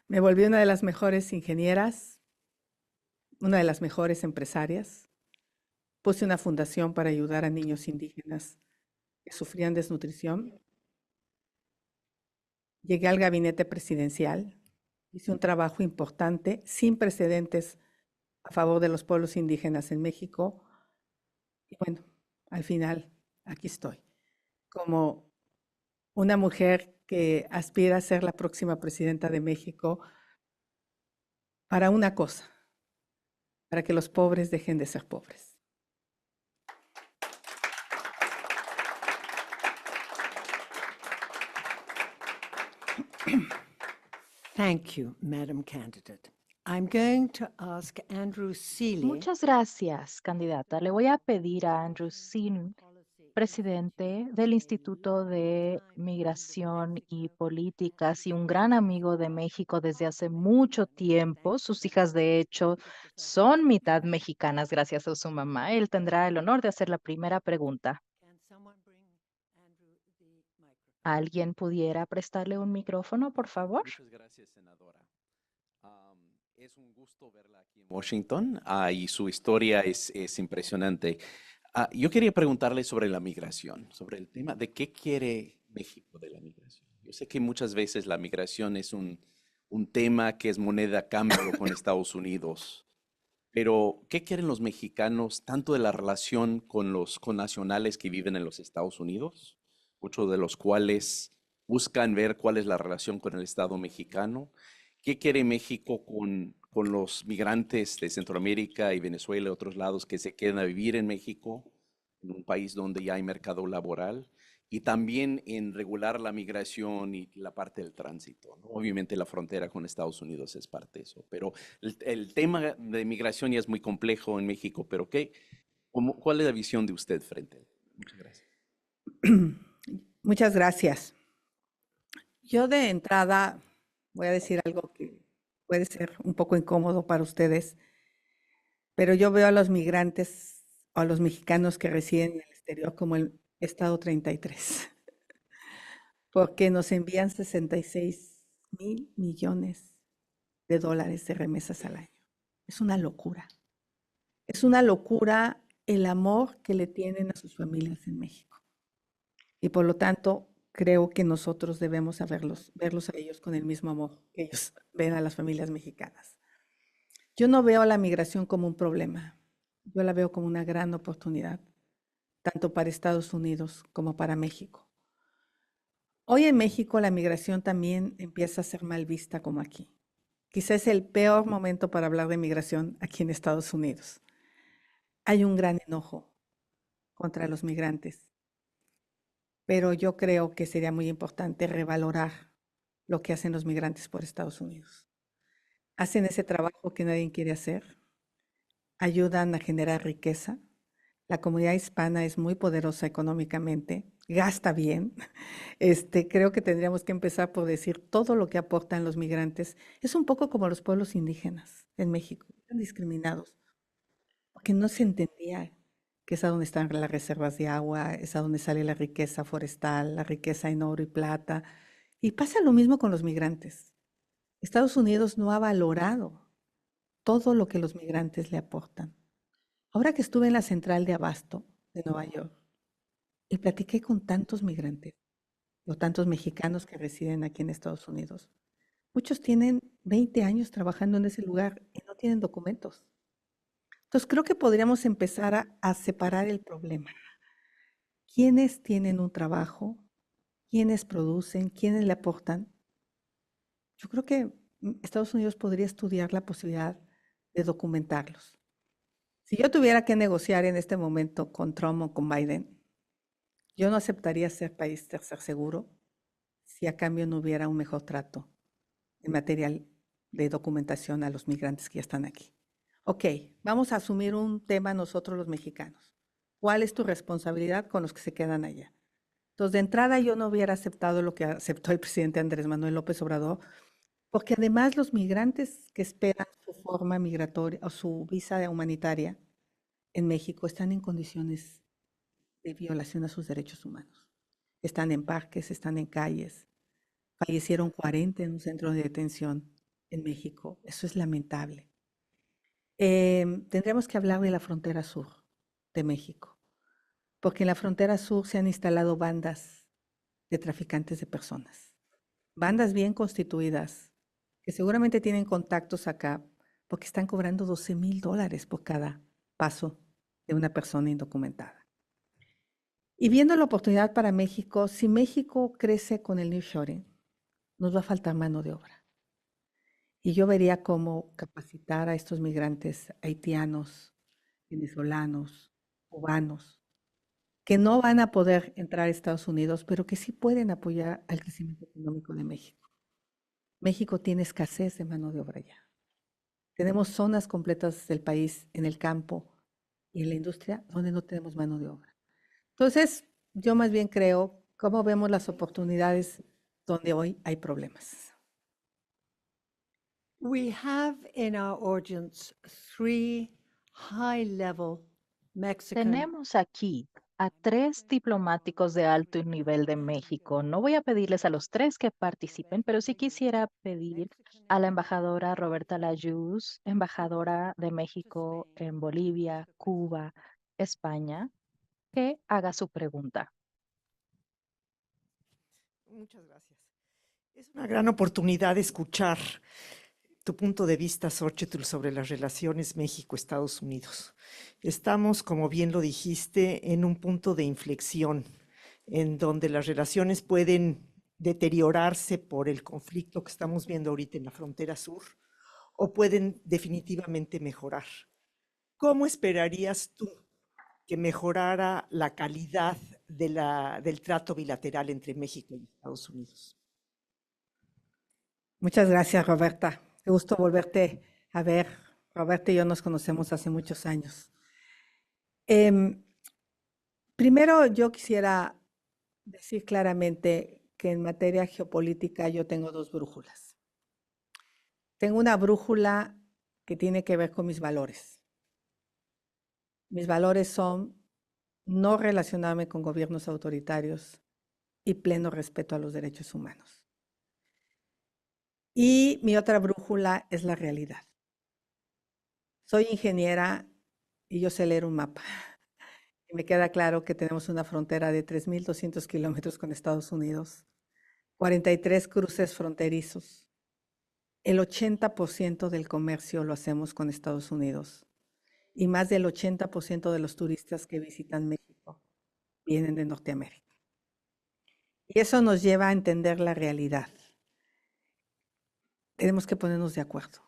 Me volví una de las mejores ingenieras, una de las mejores empresarias. Puse una fundación para ayudar a niños indígenas que sufrían desnutrición. Llegué al gabinete presidencial. Hice un trabajo importante, sin precedentes, a favor de los pueblos indígenas en México. Y bueno, al final, aquí estoy, como una mujer que aspira a ser la próxima presidenta de México para una cosa, para que los pobres dejen de ser pobres. Thank you, Madam Candidate. I'm going to ask Andrew Seeley. Muchas gracias, candidata. Le voy a pedir a Andrew Sin, presidente del Instituto de Migración y Políticas y un gran amigo de México desde hace mucho tiempo. Sus hijas, de hecho, son mitad mexicanas gracias a su mamá. Él tendrá el honor de hacer la primera pregunta. Can someone bring Andrew the microphone? ¿Alguien pudiera prestarle un micrófono, por favor? Muchas gracias, senadora. Es un gusto verla aquí en Washington y su historia es impresionante. Yo quería preguntarle sobre la migración, sobre el tema de qué quiere México de la migración. Yo sé que muchas veces la migración es un tema que es moneda a cambio con Estados Unidos, pero ¿qué quieren los mexicanos tanto de la relación con los connacionales que viven en los Estados Unidos, muchos de los cuales buscan ver cuál es la relación con el Estado mexicano? ¿Qué quiere México con los migrantes de Centroamérica y Venezuela y otros lados que se quedan a vivir en México, en un país donde ya hay mercado laboral? Y también en regular la migración y la parte del tránsito, ¿no? Obviamente la frontera con Estados Unidos es parte de eso, pero el tema de migración ya es muy complejo en México, pero ¿cuál es la visión de usted frente a él? Muchas gracias. Muchas gracias. Yo de entrada voy a decir algo que puede ser un poco incómodo para ustedes, pero yo veo a los migrantes o a los mexicanos que residen en el exterior como el Estado 33, porque nos envían 66,000 millones de dólares de remesas al año. Es una locura. Es una locura el amor que le tienen a sus familias en México. Y por lo tanto, creo que nosotros debemos verlos a ellos con el mismo amor que ellos ven a las familias mexicanas. Yo no veo a la migración como un problema. Yo la veo como una gran oportunidad, tanto para Estados Unidos como para México. Hoy en México la migración también empieza a ser mal vista como aquí. Quizás es el peor momento para hablar de migración aquí en Estados Unidos. Hay un gran enojo contra los migrantes, pero yo creo que sería muy importante revalorar lo que hacen los migrantes por Estados Unidos. Hacen ese trabajo que nadie quiere hacer, ayudan a generar riqueza. La comunidad hispana es muy poderosa económicamente, gasta bien. Creo que tendríamos que empezar por decir todo lo que aportan los migrantes. Es un poco como los pueblos indígenas en México, están discriminados, porque no se entendía que es a donde están las reservas de agua, es a donde sale la riqueza forestal, la riqueza en oro y plata. Y pasa lo mismo con los migrantes. Estados Unidos no ha valorado todo lo que los migrantes le aportan. Ahora que estuve en la central de abasto de Nueva York y platiqué con tantos migrantes, o tantos mexicanos que residen aquí en Estados Unidos, muchos tienen 20 años trabajando en ese lugar y no tienen documentos. Entonces creo que podríamos empezar a separar el problema. ¿Quiénes tienen un trabajo? ¿Quiénes producen? ¿Quiénes le aportan? Yo creo que Estados Unidos podría estudiar la posibilidad de documentarlos. Si yo tuviera que negociar en este momento con Trump o con Biden, yo no aceptaría ser país tercer seguro si a cambio no hubiera un mejor trato en materia de documentación a los migrantes que ya están aquí. Ok, vamos a asumir un tema nosotros los mexicanos. ¿Cuál es tu responsabilidad con los que se quedan allá? Entonces, de entrada, yo no hubiera aceptado lo que aceptó el presidente Andrés Manuel López Obrador, porque además los migrantes que esperan su forma migratoria o su visa humanitaria en México están en condiciones de violación a sus derechos humanos. Están en parques, están en calles. Fallecieron 40 en un centro de detención en México. Eso es lamentable. Tendremos que hablar de la frontera sur de México, porque en la frontera sur se han instalado bandas de traficantes de personas, bandas bien constituidas, que seguramente tienen contactos acá, porque están cobrando $12,000 por cada paso de una persona indocumentada. Y viendo la oportunidad para México, si México crece con el nearshoring, nos va a faltar mano de obra. Y yo vería cómo capacitar a estos migrantes haitianos, venezolanos, cubanos, que no van a poder entrar a Estados Unidos, pero que sí pueden apoyar al crecimiento económico de México. México tiene escasez de mano de obra ya. Tenemos zonas completas del país en el campo y en la industria donde no tenemos mano de obra. Entonces, yo más bien creo cómo vemos las oportunidades donde hoy hay problemas. We have in our audience 3 high-level Mexican. Tenemos aquí a 3 diplomáticos de alto nivel de México. No voy a pedirles a los 3 que participen, pero sí quisiera pedir a la embajadora Roberta Layuz, embajadora de México en Bolivia, Cuba, España, que haga su pregunta. Muchas gracias. Es una gran oportunidad escuchar tu punto de vista, Xóchitl, sobre las relaciones México-Estados Unidos. Estamos, como bien lo dijiste, en un punto de inflexión en donde las relaciones pueden deteriorarse por el conflicto que estamos viendo ahorita en la frontera sur o pueden definitivamente mejorar. ¿Cómo esperarías tú que mejorara la calidad del trato bilateral entre México y Estados Unidos? Muchas gracias, Roberta. Qué gusto volverte a ver. Roberta y yo nos conocemos hace muchos años. Primero, yo quisiera decir claramente que en materia geopolítica yo tengo 2 brújulas. Tengo una brújula que tiene que ver con mis valores. Mis valores son no relacionarme con gobiernos autoritarios y pleno respeto a los derechos humanos. Y mi otra brújula es la realidad. Soy ingeniera y yo sé leer un mapa. Y me queda claro que tenemos una frontera de 3,200 kilómetros con Estados Unidos, 43 cruces fronterizos. El 80% del comercio lo hacemos con Estados Unidos y más del 80% de los turistas que visitan México vienen de Norteamérica. Y eso nos lleva a entender la realidad. Tenemos que ponernos de acuerdo.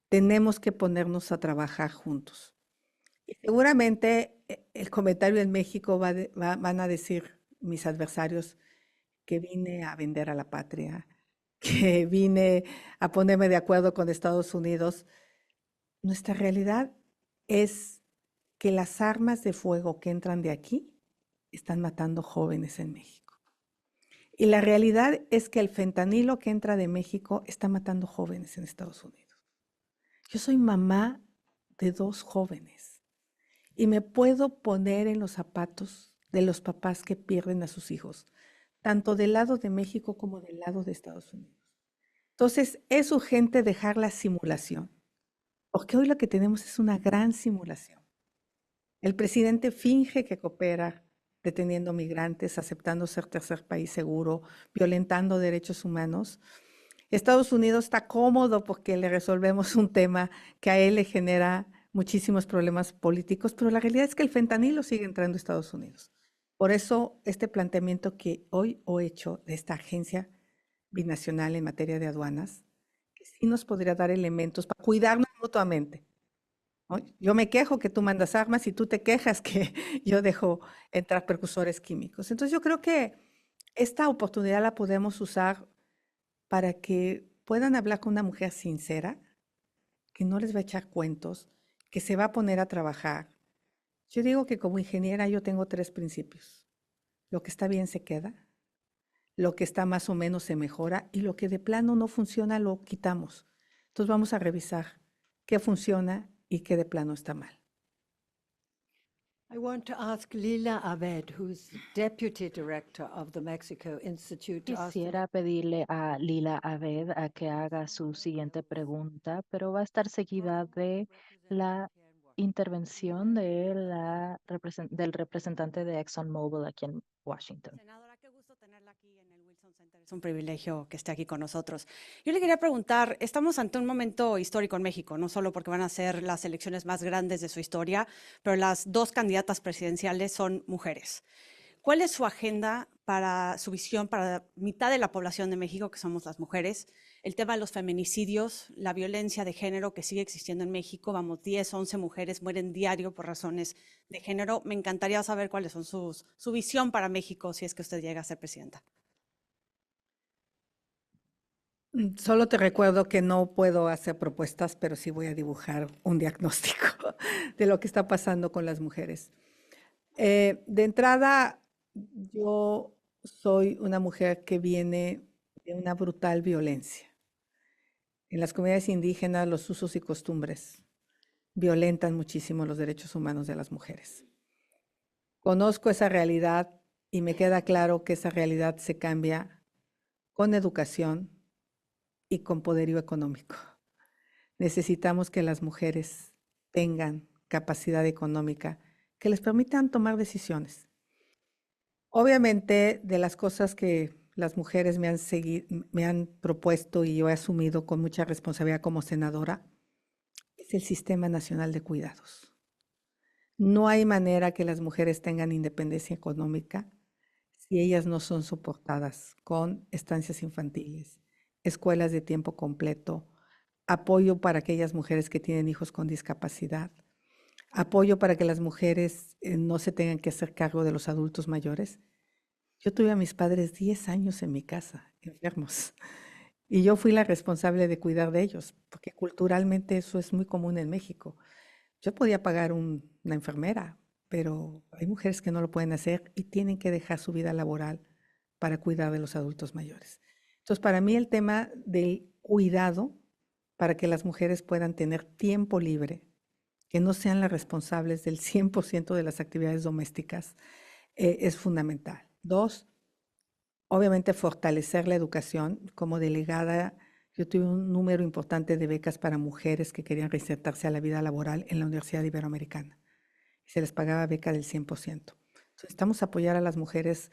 Tenemos que ponernos a trabajar juntos. Y seguramente el comentario en México van a decir mis adversarios que vine a vender a la patria, que vine a ponerme de acuerdo con Estados Unidos. Nuestra realidad es que las armas de fuego que entran de aquí están matando jóvenes en México. Y la realidad es que el fentanilo que entra de México está matando jóvenes en Estados Unidos. Yo soy mamá de 2 jóvenes y me puedo poner en los zapatos de los papás que pierden a sus hijos, tanto del lado de México como del lado de Estados Unidos. Entonces, es urgente dejar la simulación, porque hoy lo que tenemos es una gran simulación. El presidente finge que coopera deteniendo migrantes, aceptando ser tercer país seguro, violentando derechos humanos. Estados Unidos está cómodo porque le resolvemos un tema que a él le genera muchísimos problemas políticos, pero la realidad es que el fentanilo sigue entrando a Estados Unidos. Por eso, este planteamiento que hoy he hecho de esta agencia binacional en materia de aduanas, que sí nos podría dar elementos para cuidarnos mutuamente. ¿No? Yo me quejo que tú mandas armas y tú te quejas que yo dejo entrar precursores químicos. Entonces yo creo que esta oportunidad la podemos usar para que puedan hablar con una mujer sincera, que no les va a echar cuentos, que se va a poner a trabajar. Yo digo que como ingeniera yo tengo 3 principios. Lo que está bien se queda, lo que está más o menos se mejora y lo que de plano no funciona lo quitamos. Entonces vamos a revisar qué funciona y qué de plano está mal. I want to ask Lila Abed, who's Deputy Director of the Mexico Institute, to ask the Quisiera pedirle a Lila Abed a que haga su siguiente pregunta, pero va a estar seguida de la intervención del representante de ExxonMobil aquí en Washington. Senadora, qué gusto tenerla aquí en el Wilson Center. Es un privilegio que esté aquí con nosotros. Yo le quería preguntar, estamos ante un momento histórico en México, no solo porque van a ser las elecciones más grandes de su historia, pero las dos candidatas presidenciales son mujeres. ¿Cuál es su agenda para su visión para mitad de la población de México, que somos las mujeres? El tema de los feminicidios, la violencia de género que sigue existiendo en México, vamos, 10, 11 mujeres mueren diario por razones de género. Me encantaría saber cuáles son su visión para México si es que usted llega a ser presidenta. Solo te recuerdo que no puedo hacer propuestas, pero sí voy a dibujar un diagnóstico de lo que está pasando con las mujeres. De entrada, yo soy una mujer que viene de una brutal violencia. En las comunidades indígenas, los usos y costumbres violentan muchísimo los derechos humanos de las mujeres. Conozco esa realidad y me queda claro que esa realidad se cambia con educación y con poderío económico. Necesitamos que las mujeres tengan capacidad económica que les permitan tomar decisiones. Obviamente, de las cosas que las mujeres me han propuesto y yo he asumido con mucha responsabilidad como senadora, es el Sistema Nacional de Cuidados. No hay manera que las mujeres tengan independencia económica si ellas no son soportadas con estancias infantiles, escuelas de tiempo completo, apoyo para aquellas mujeres que tienen hijos con discapacidad, apoyo para que las mujeres no se tengan que hacer cargo de los adultos mayores. Yo tuve a mis padres 10 años en mi casa, enfermos, y yo fui la responsable de cuidar de ellos, porque culturalmente eso es muy común en México. Yo podía pagar una enfermera, pero hay mujeres que no lo pueden hacer y tienen que dejar su vida laboral para cuidar de los adultos mayores. Entonces, para mí el tema del cuidado para que las mujeres puedan tener tiempo libre, que no sean las responsables del 100% de las actividades domésticas, es fundamental. 2, obviamente fortalecer la educación. Como delegada, yo tuve un número importante de becas para mujeres que querían reinsertarse a la vida laboral en la Universidad Iberoamericana. Se les pagaba beca del 100%. Entonces, necesitamos apoyar a las mujeres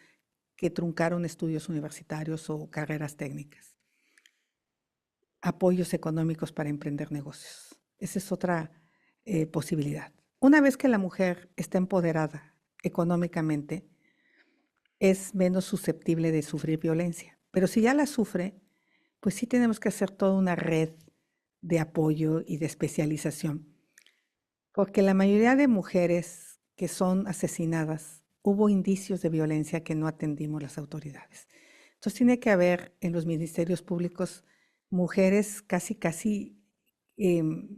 que truncaron estudios universitarios o carreras técnicas. Apoyos económicos para emprender negocios. Esa es otra posibilidad. Una vez que la mujer está empoderada económicamente, es menos susceptible de sufrir violencia. Pero si ya la sufre, pues sí tenemos que hacer toda una red de apoyo y de especialización. Porque la mayoría de mujeres que son asesinadas, hubo indicios de violencia que no atendimos las autoridades. Entonces tiene que haber en los ministerios públicos mujeres casi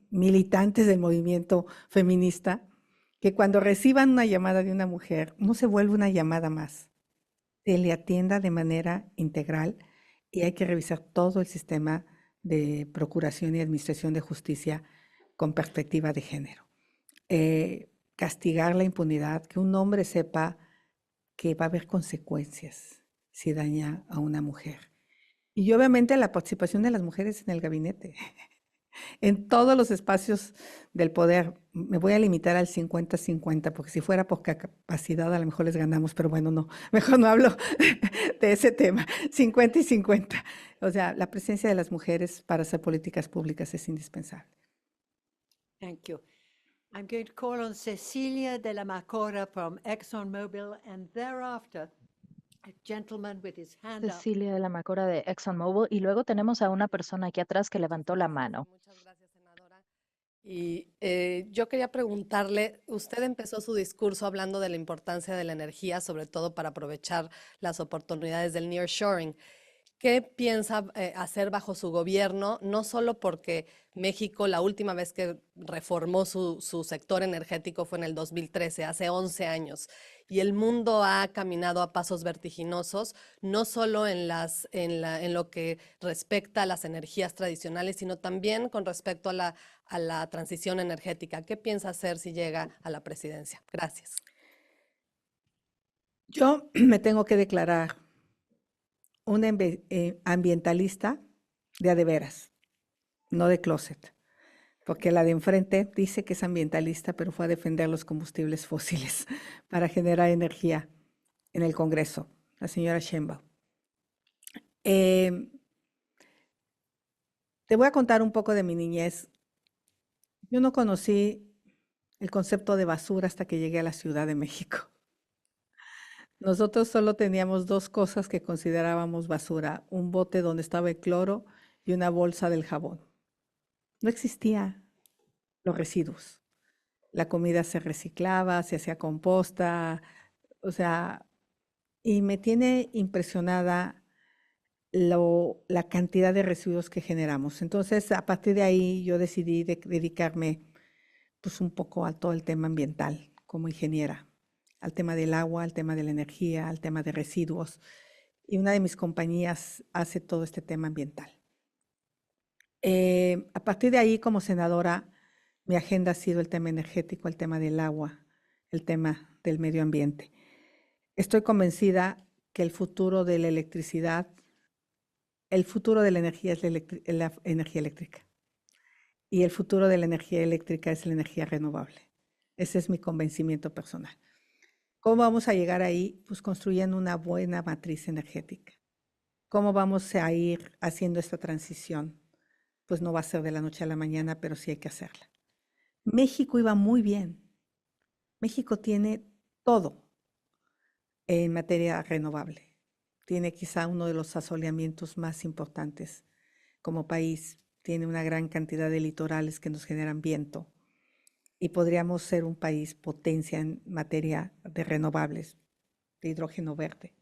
militantes del movimiento feminista, que cuando reciban una llamada de una mujer, no se vuelve una llamada más, se le atienda de manera integral y hay que revisar todo el sistema de procuración y administración de justicia con perspectiva de género. Castigar la impunidad, que un hombre sepa que va a haber consecuencias si daña a una mujer. Y obviamente la participación de las mujeres en el gabinete, en todos los espacios del poder. Me voy a limitar al 50-50, porque si fuera por capacidad a lo mejor les ganamos, pero bueno, no, mejor no hablo de ese tema. 50 y 50. O sea, la presencia de las mujeres para hacer políticas públicas es indispensable. Thank you. I'm going to call on Cecilia de la Macora from ExxonMobil, and thereafter, a gentleman with his hand up. Cecilia de la Macora de ExxonMobil, y luego tenemos a una persona aquí atrás que levantó la mano. Muchas gracias, senadora. Y yo quería preguntarle, usted empezó su discurso hablando de la importancia de la energía, sobre todo para aprovechar las oportunidades del nearshoring. ¿Qué piensa hacer bajo su gobierno? No solo porque México la última vez que reformó su sector energético fue en el 2013, hace 11 años, y el mundo ha caminado a pasos vertiginosos, no solo en lo que respecta a las energías tradicionales, sino también con respecto a la transición energética. ¿Qué piensa hacer si llega a la presidencia? Gracias. Yo me tengo que declarar una ambientalista de a de veras, no de closet, porque la de enfrente dice que es ambientalista, pero fue a defender los combustibles fósiles para generar energía en el Congreso, la señora Sheinbaum. Te voy a contar un poco de mi niñez. Yo no conocí el concepto de basura hasta que llegué a la Ciudad de México. Nosotros solo teníamos dos cosas que considerábamos basura, un bote donde estaba el cloro y una bolsa del jabón. No existían los residuos. La comida se reciclaba, se hacía composta, o sea, y me tiene impresionada la cantidad de residuos que generamos. Entonces, a partir de ahí, yo decidí dedicarme pues un poco a todo el tema ambiental como ingeniera, al tema del agua, al tema de la energía, al tema de residuos. Y una de mis compañías hace todo este tema ambiental. A partir de ahí, como senadora, mi agenda ha sido el tema energético, el tema del agua, el tema del medio ambiente. Estoy convencida que el futuro de la electricidad, el futuro de la energía es la energía eléctrica. Y el futuro de la energía eléctrica es la energía renovable. Ese es mi convencimiento personal. ¿Cómo vamos a llegar ahí? Pues construyendo una buena matriz energética. ¿Cómo vamos a ir haciendo esta transición? Pues no va a ser de la noche a la mañana, pero sí hay que hacerla. México iba muy bien. México tiene todo en materia renovable. Tiene quizá uno de los asoleamientos más importantes como país. Tiene una gran cantidad de litorales que nos generan viento. Y podríamos ser un país potencia en materia de renovables, de hidrógeno verde,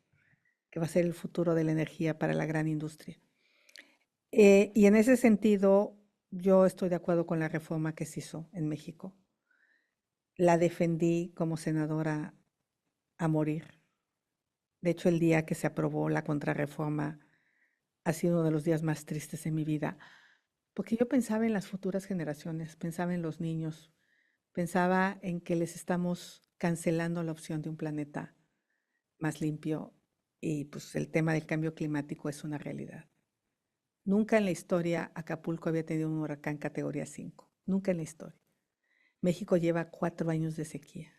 que va a ser el futuro de la energía para la gran industria. Y en ese sentido, yo estoy de acuerdo con la reforma que se hizo en México. La defendí como senadora a morir. De hecho, el día que se aprobó la contrarreforma ha sido uno de los días más tristes de mi vida, porque yo pensaba en las futuras generaciones, pensaba en los niños, pensaba en que les estamos cancelando la opción de un planeta más limpio y pues el tema del cambio climático es una realidad. Nunca en la historia Acapulco había tenido un huracán categoría 5, nunca en la historia. México lleva 4 años de sequía.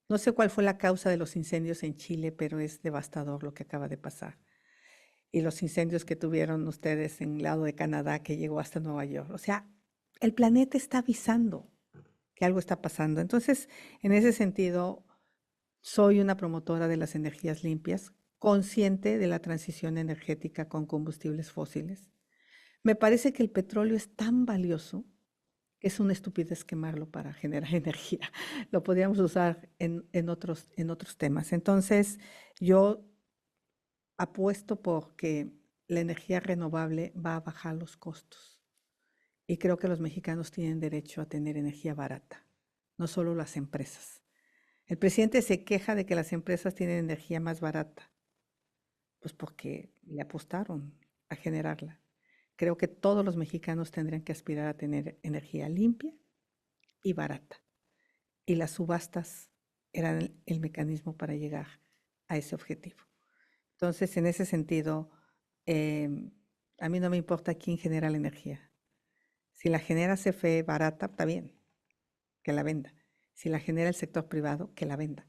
No sé cuál fue la causa de los incendios en Chile, pero es devastador lo que acaba de pasar. Y los incendios que tuvieron ustedes en el lado de Canadá que llegó hasta Nueva York. O sea, el planeta está avisando que algo está pasando. Entonces, en ese sentido, soy una promotora de las energías limpias, consciente de la transición energética con combustibles fósiles. Me parece que el petróleo es tan valioso que es una estupidez quemarlo para generar energía. Lo podríamos usar en otros temas. Entonces, yo apuesto por que la energía renovable va a bajar los costos. Y creo que los mexicanos tienen derecho a tener energía barata, no solo las empresas. El presidente se queja de que las empresas tienen energía más barata, pues porque le apostaron a generarla. Creo que todos los mexicanos tendrían que aspirar a tener energía limpia y barata. Y las subastas eran el mecanismo para llegar a ese objetivo. Entonces, en ese sentido, a mí no me importa quién genera la energía. Si la genera CFE barata, está bien, que la venda. Si la genera el sector privado, que la venda.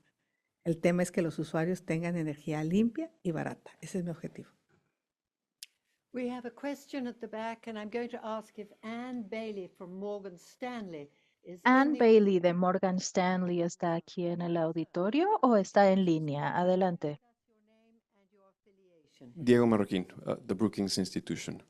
El tema es que los usuarios tengan energía limpia y barata. Ese es mi objetivo. We have a question at the back, and I'm going to ask if Anne Bailey from Morgan Stanley is in Anne the Bailey de Morgan Stanley está aquí en el auditorio o está en línea. Adelante. your name and your affiliation. Diego Marroquín, the Brookings Institution.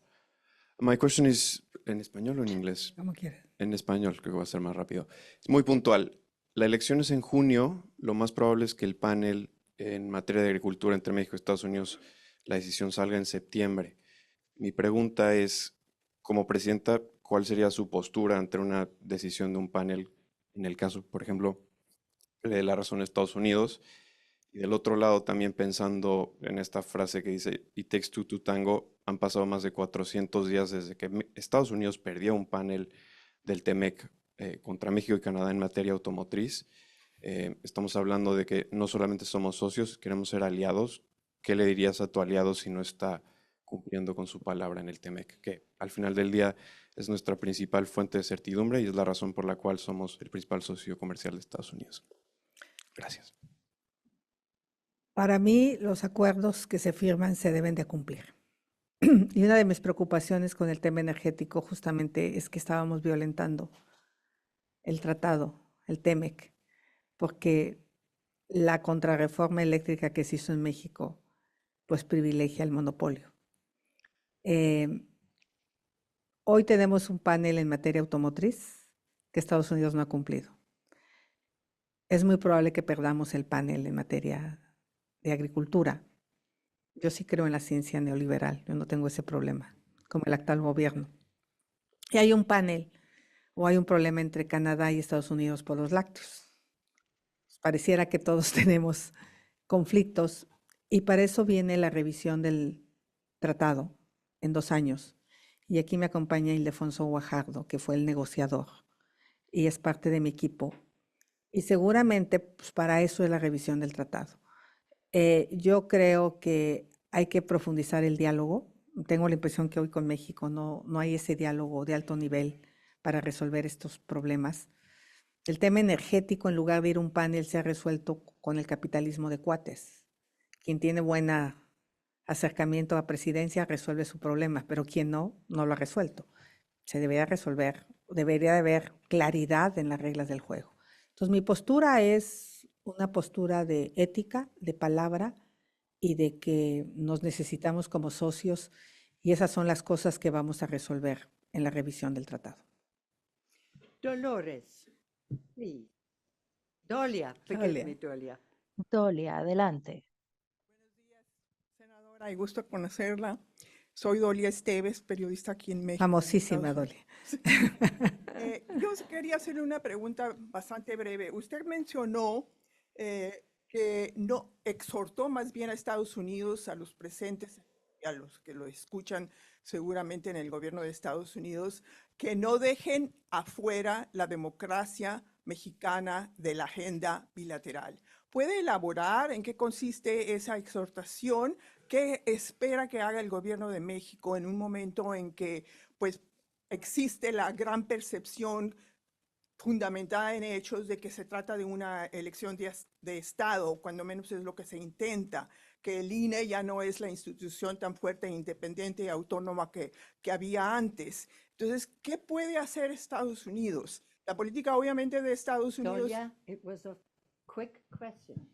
My question is, ¿en español o en inglés? Como quieras. En español, creo que va a ser más rápido. Es muy puntual. La elección es en junio. Lo más probable es que el panel en materia de agricultura entre México y Estados Unidos la decisión salga en septiembre. Mi pregunta es, como presidenta, ¿cuál sería su postura ante una decisión de un panel en el caso, por ejemplo, de la razón de Estados Unidos? Y del otro lado, también pensando en esta frase que dice, It takes two to tango, han pasado más de 400 días desde que Estados Unidos perdió un panel del TEMEC contra México y Canadá en materia automotriz. Estamos hablando de que no solamente somos socios, queremos ser aliados. ¿Qué le dirías a tu aliado si no está cumpliendo con su palabra en el TEMEC? Que al final del día es nuestra principal fuente de certidumbre y es la razón por la cual somos el principal socio comercial de Estados Unidos. Gracias. Para mí, los acuerdos que se firman se deben de cumplir. Y una de mis preocupaciones con el tema energético justamente es que estábamos violentando el tratado, el TEMEC, porque la contrarreforma eléctrica que se hizo en México, pues privilegia el monopolio. Hoy tenemos un panel en materia automotriz que Estados Unidos no ha cumplido. Es muy probable que perdamos el panel en materia de agricultura. Yo sí creo en la ciencia neoliberal, yo no tengo ese problema, como el actual gobierno. Y hay un panel o hay un problema entre Canadá y Estados Unidos por los lácteos. Pareciera que todos tenemos conflictos y para eso viene la revisión del tratado en 2 años. Y aquí me acompaña Ildefonso Guajardo, que fue el negociador y es parte de mi equipo. Y seguramente pues, para eso es la revisión del tratado. Yo creo que hay que profundizar el diálogo. Tengo la impresión que hoy con México no hay ese diálogo de alto nivel para resolver estos problemas. El tema energético, en lugar de ir a un panel, se ha resuelto con el capitalismo de cuates. Quien tiene buen acercamiento a presidencia resuelve su problema, pero quien no lo ha resuelto. Se debería resolver, debería de haber claridad en las reglas del juego. Entonces, mi postura es una postura de ética, de palabra y de que nos necesitamos como socios y esas son las cosas que vamos a resolver en la revisión del tratado. Dolores, please. Dolia, forgive me, Dolia. Dolia, adelante. Buenos días, senadora, y gusto conocerla. Soy Dolia Esteves, periodista aquí en México. Famosísima, Dolia. Yo quería hacerle una pregunta bastante breve. Usted mencionó que no exhortó más bien a Estados Unidos, a los presentes y a los que lo escuchan seguramente en el gobierno de Estados Unidos, que no dejen afuera la democracia mexicana de la agenda bilateral. ¿Puede elaborar en qué consiste esa exhortación? ¿Qué espera que haga el gobierno de México en un momento en que pues, existe la gran percepción fundamentada en hechos de que se trata de una elección de Estado, cuando menos es lo que se intenta, que el INE ya no es la institución tan fuerte, independiente y autónoma que había antes? Entonces, ¿qué puede hacer Estados Unidos? La política obviamente de Estados Unidos... Dolia, it was a quick question.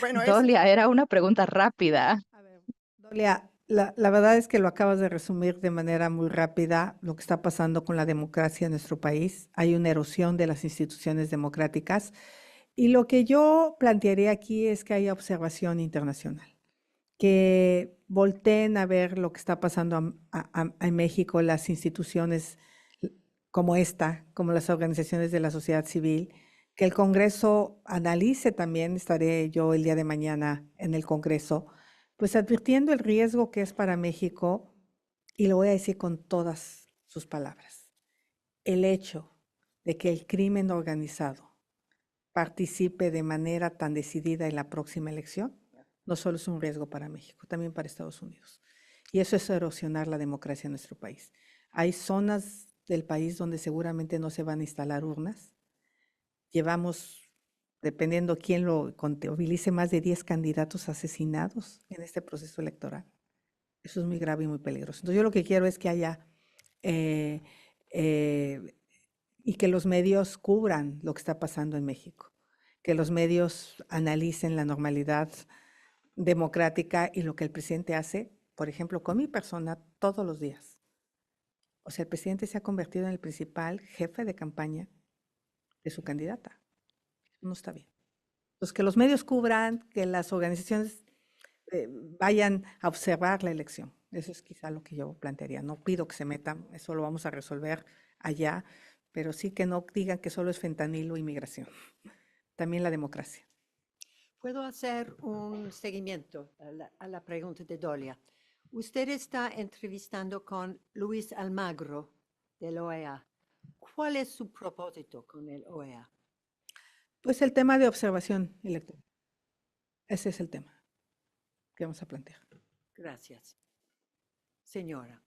Bueno, Dolia, era una pregunta rápida. A ver, Dolia, la verdad es que lo acabas de resumir de manera muy rápida, lo que está pasando con la democracia en nuestro país. Hay una erosión de las instituciones democráticas y lo que yo plantearía aquí es que haya observación internacional, que volteen a ver lo que está pasando en México, las instituciones como esta, como las organizaciones de la sociedad civil, que el Congreso analice también, estaré yo el día de mañana en el Congreso, pues advirtiendo el riesgo que es para México, y lo voy a decir con todas sus palabras, el hecho de que el crimen organizado participe de manera tan decidida en la próxima elección, no solo es un riesgo para México, también para Estados Unidos. Y eso es erosionar la democracia en nuestro país. Hay zonas del país donde seguramente no se van a instalar urnas. Llevamos, dependiendo quién lo contabilice, más de 10 candidatos asesinados en este proceso electoral. Eso es muy grave y muy peligroso. Entonces yo lo que quiero es que haya y que los medios cubran lo que está pasando en México, que los medios analicen la normalidad democrática y lo que el presidente hace, por ejemplo, con mi persona todos los días. O sea, el presidente se ha convertido en el principal jefe de campaña de su candidata. No está bien. Entonces, que los medios cubran, que las organizaciones vayan a observar la elección. Eso es quizá lo que yo plantearía. No pido que se metan, eso lo vamos a resolver allá, pero sí que no digan que solo es fentanilo y migración. También la democracia. Puedo hacer un seguimiento a la pregunta de Dolia. Usted está entrevistando con Luis Almagro del OEA. ¿Cuál es su propósito con el OEA? Pues el tema de observación electoral. Ese es el tema que vamos a plantear. Gracias. Señora.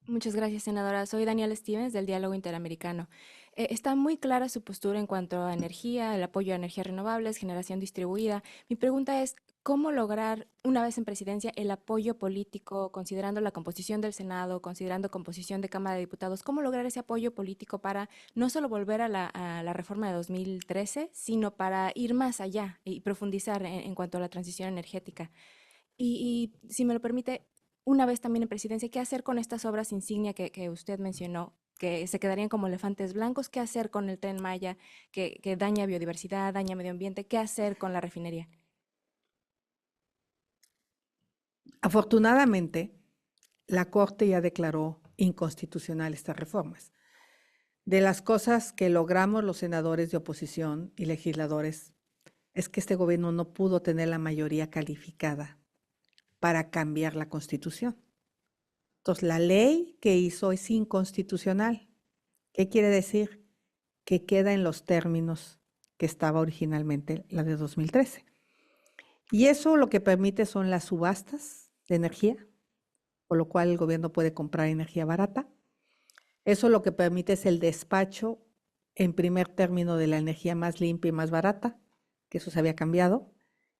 Muchas gracias, senadora. Soy Daniela Stevens, del Diálogo Interamericano. Está muy clara su postura en cuanto a energía, el apoyo a energías renovables, generación distribuida. Mi pregunta es, ¿cómo lograr, una vez en presidencia, el apoyo político, considerando la composición del Senado, considerando composición de Cámara de Diputados, cómo lograr ese apoyo político para no solo volver a la reforma de 2013, sino para ir más allá y profundizar en cuanto a la transición energética? Y si me lo permite, una vez también en presidencia, ¿qué hacer con estas obras insignia que usted mencionó, que se quedarían como elefantes blancos? ¿Qué hacer con el Tren Maya, que daña biodiversidad, daña medio ambiente? ¿Qué hacer con la refinería? Afortunadamente, la Corte ya declaró inconstitucional estas reformas. De las cosas que logramos los senadores de oposición y legisladores es que este gobierno no pudo tener la mayoría calificada para cambiar la Constitución. Entonces, la ley que hizo es inconstitucional. ¿Qué quiere decir? Que queda en los términos que estaba originalmente la de 2013. Y eso lo que permite son las subastas de energía, por lo cual el gobierno puede comprar energía barata. Eso lo que permite es el despacho en primer término de la energía más limpia y más barata, que eso se había cambiado,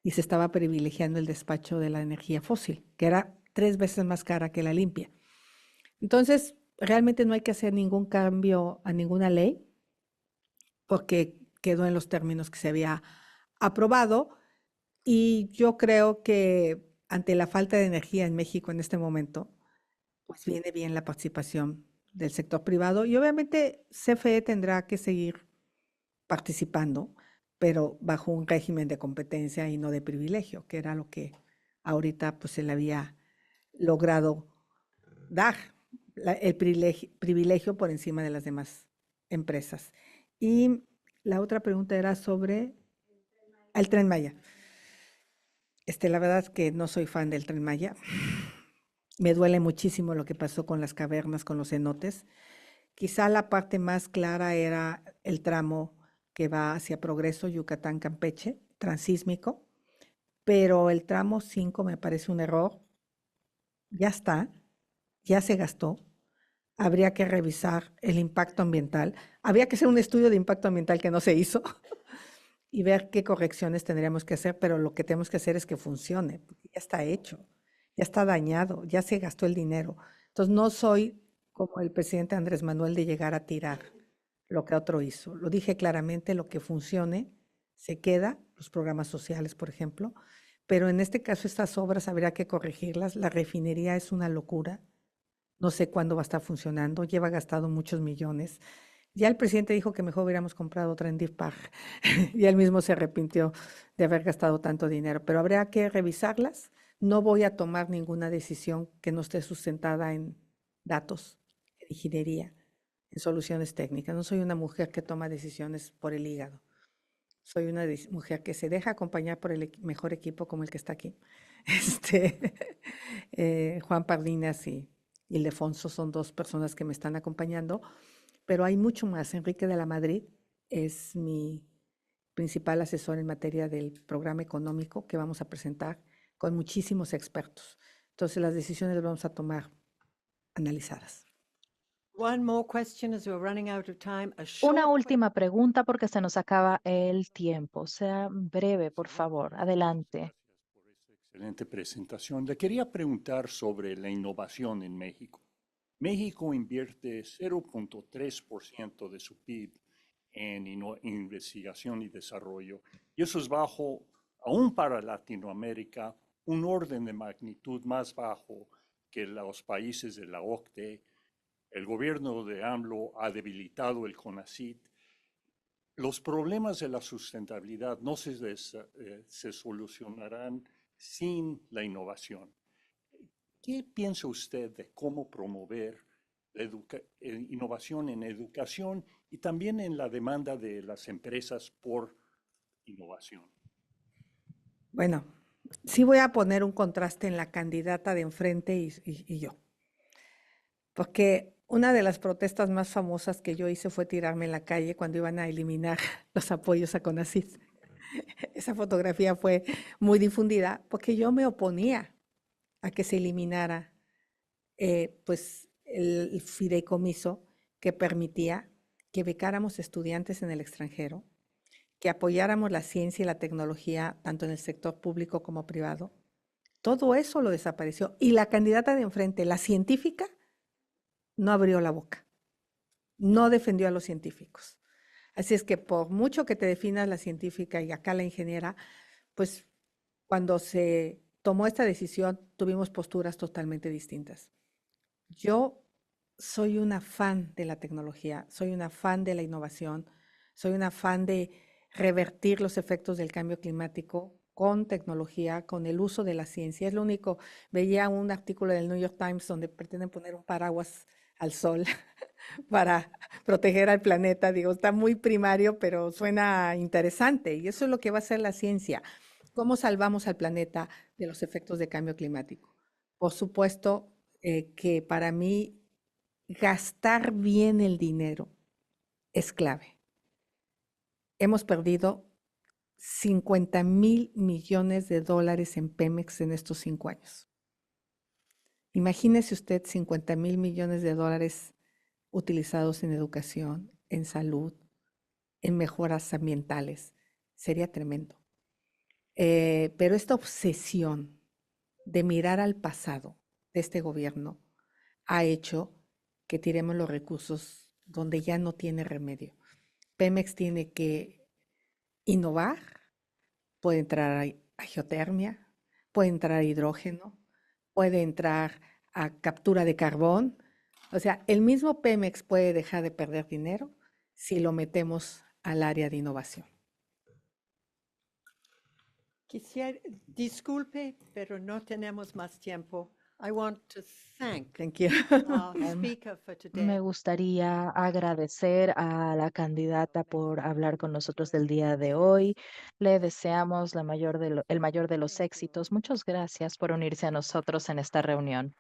y se estaba privilegiando el despacho de la energía fósil, que era 3 veces más cara que la limpia. Entonces, realmente no hay que hacer ningún cambio a ninguna ley, porque quedó en los términos que se había aprobado, y yo creo que ante la falta de energía en México en este momento, pues viene bien la participación del sector privado, y obviamente CFE tendrá que seguir participando, pero bajo un régimen de competencia y no de privilegio, que era lo que ahorita pues se le había logrado dar, el privilegio por encima de las demás empresas. Y la otra pregunta era sobre el Tren Maya. La verdad es que no soy fan del Tren Maya. Me duele muchísimo lo que pasó con las cavernas, con los cenotes. Quizá la parte más clara era el tramo que va hacia Progreso, Yucatán, Campeche, transísmico, pero el tramo 5 me parece un error. Ya está, ya se gastó. Habría que revisar el impacto ambiental. Habría que hacer un estudio de impacto ambiental que no se hizo y ver qué correcciones tendríamos que hacer, pero lo que tenemos que hacer es que funcione, porque ya está hecho, ya está dañado, ya se gastó el dinero. Entonces no soy como el presidente Andrés Manuel de llegar a tirar lo que otro hizo. Lo dije claramente, lo que funcione se queda, los programas sociales, por ejemplo, pero en este caso estas obras habría que corregirlas. La refinería es una locura, no sé cuándo va a estar funcionando, lleva gastado muchos millones. Ya el presidente dijo que mejor hubiéramos comprado otra en Deer Park y él mismo se arrepintió de haber gastado tanto dinero, pero habría que revisarlas. No voy a tomar ninguna decisión que no esté sustentada en datos, en ingeniería, en soluciones técnicas. No soy una mujer que toma decisiones por el hígado. Soy una mujer que se deja acompañar por el mejor equipo como el que está aquí. Juan Pardinas y Ildefonso son 2 personas que me están acompañando, pero hay mucho más. Enrique de la Madrid es mi principal asesor en materia del programa económico que vamos a presentar con muchísimos expertos. Entonces las decisiones las vamos a tomar analizadas. One more question as we're running out of time. A Una short última pregunta porque se nos acaba el tiempo. Sea breve, por favor. Adelante. Por esta excelente presentación. Le quería preguntar sobre la innovación en México. México invierte 0.3% de su PIB en investigación y desarrollo, y eso es bajo, aún para Latinoamérica, un orden de magnitud más bajo que los países de la OCDE. El gobierno de AMLO ha debilitado el CONACYT los problemas de la sustentabilidad no se solucionarán sin la innovación. ¿Qué piensa usted de cómo promover la innovación en educación y también en la demanda de las empresas por innovación? Bueno, sí voy a poner un contraste en la candidata de enfrente y yo. Porque una de las protestas más famosas que yo hice fue tirarme en la calle cuando iban a eliminar los apoyos a CONACYT. Esa fotografía fue muy difundida porque yo me oponía a que se eliminara pues el fideicomiso que permitía que becáramos estudiantes en el extranjero, que apoyáramos la ciencia y la tecnología tanto en el sector público como privado. Todo eso lo desapareció. Y la candidata de enfrente, la científica, no abrió la boca, no defendió a los científicos. Así es que por mucho que te definas la científica y acá la ingeniera, pues cuando se tomó esta decisión tuvimos posturas totalmente distintas. Yo soy una fan de la tecnología, soy una fan de la innovación, soy una fan de revertir los efectos del cambio climático con tecnología, con el uso de la ciencia. Es lo único, veía un artículo del New York Times donde pretenden poner un paraguas al sol para proteger al planeta. Digo, está muy primario, pero suena interesante y eso es lo que va a hacer la ciencia. ¿Cómo salvamos al planeta de los efectos de cambio climático? Por supuesto que para mí gastar bien el dinero es clave. Hemos perdido 50,000 millones de dólares en Pemex en estos 5 años. Imagínese usted 50,000 millones de dólares utilizados en educación, en salud, en mejoras ambientales. Sería tremendo. Pero esta obsesión de mirar al pasado de este gobierno ha hecho que tiremos los recursos donde ya no tiene remedio. Pemex tiene que innovar, puede entrar a geotermia, puede entrar a hidrógeno, puede entrar a captura de carbón. O sea, el mismo Pemex puede dejar de perder dinero si lo metemos al área de innovación. Quisiera, disculpe, pero no tenemos más tiempo. I want to thank Thank you. our speaker for today. Me gustaría agradecer a la candidata por hablar con nosotros del día de hoy. Le deseamos el mayor de los éxitos. Muchas gracias por unirse a nosotros en esta reunión.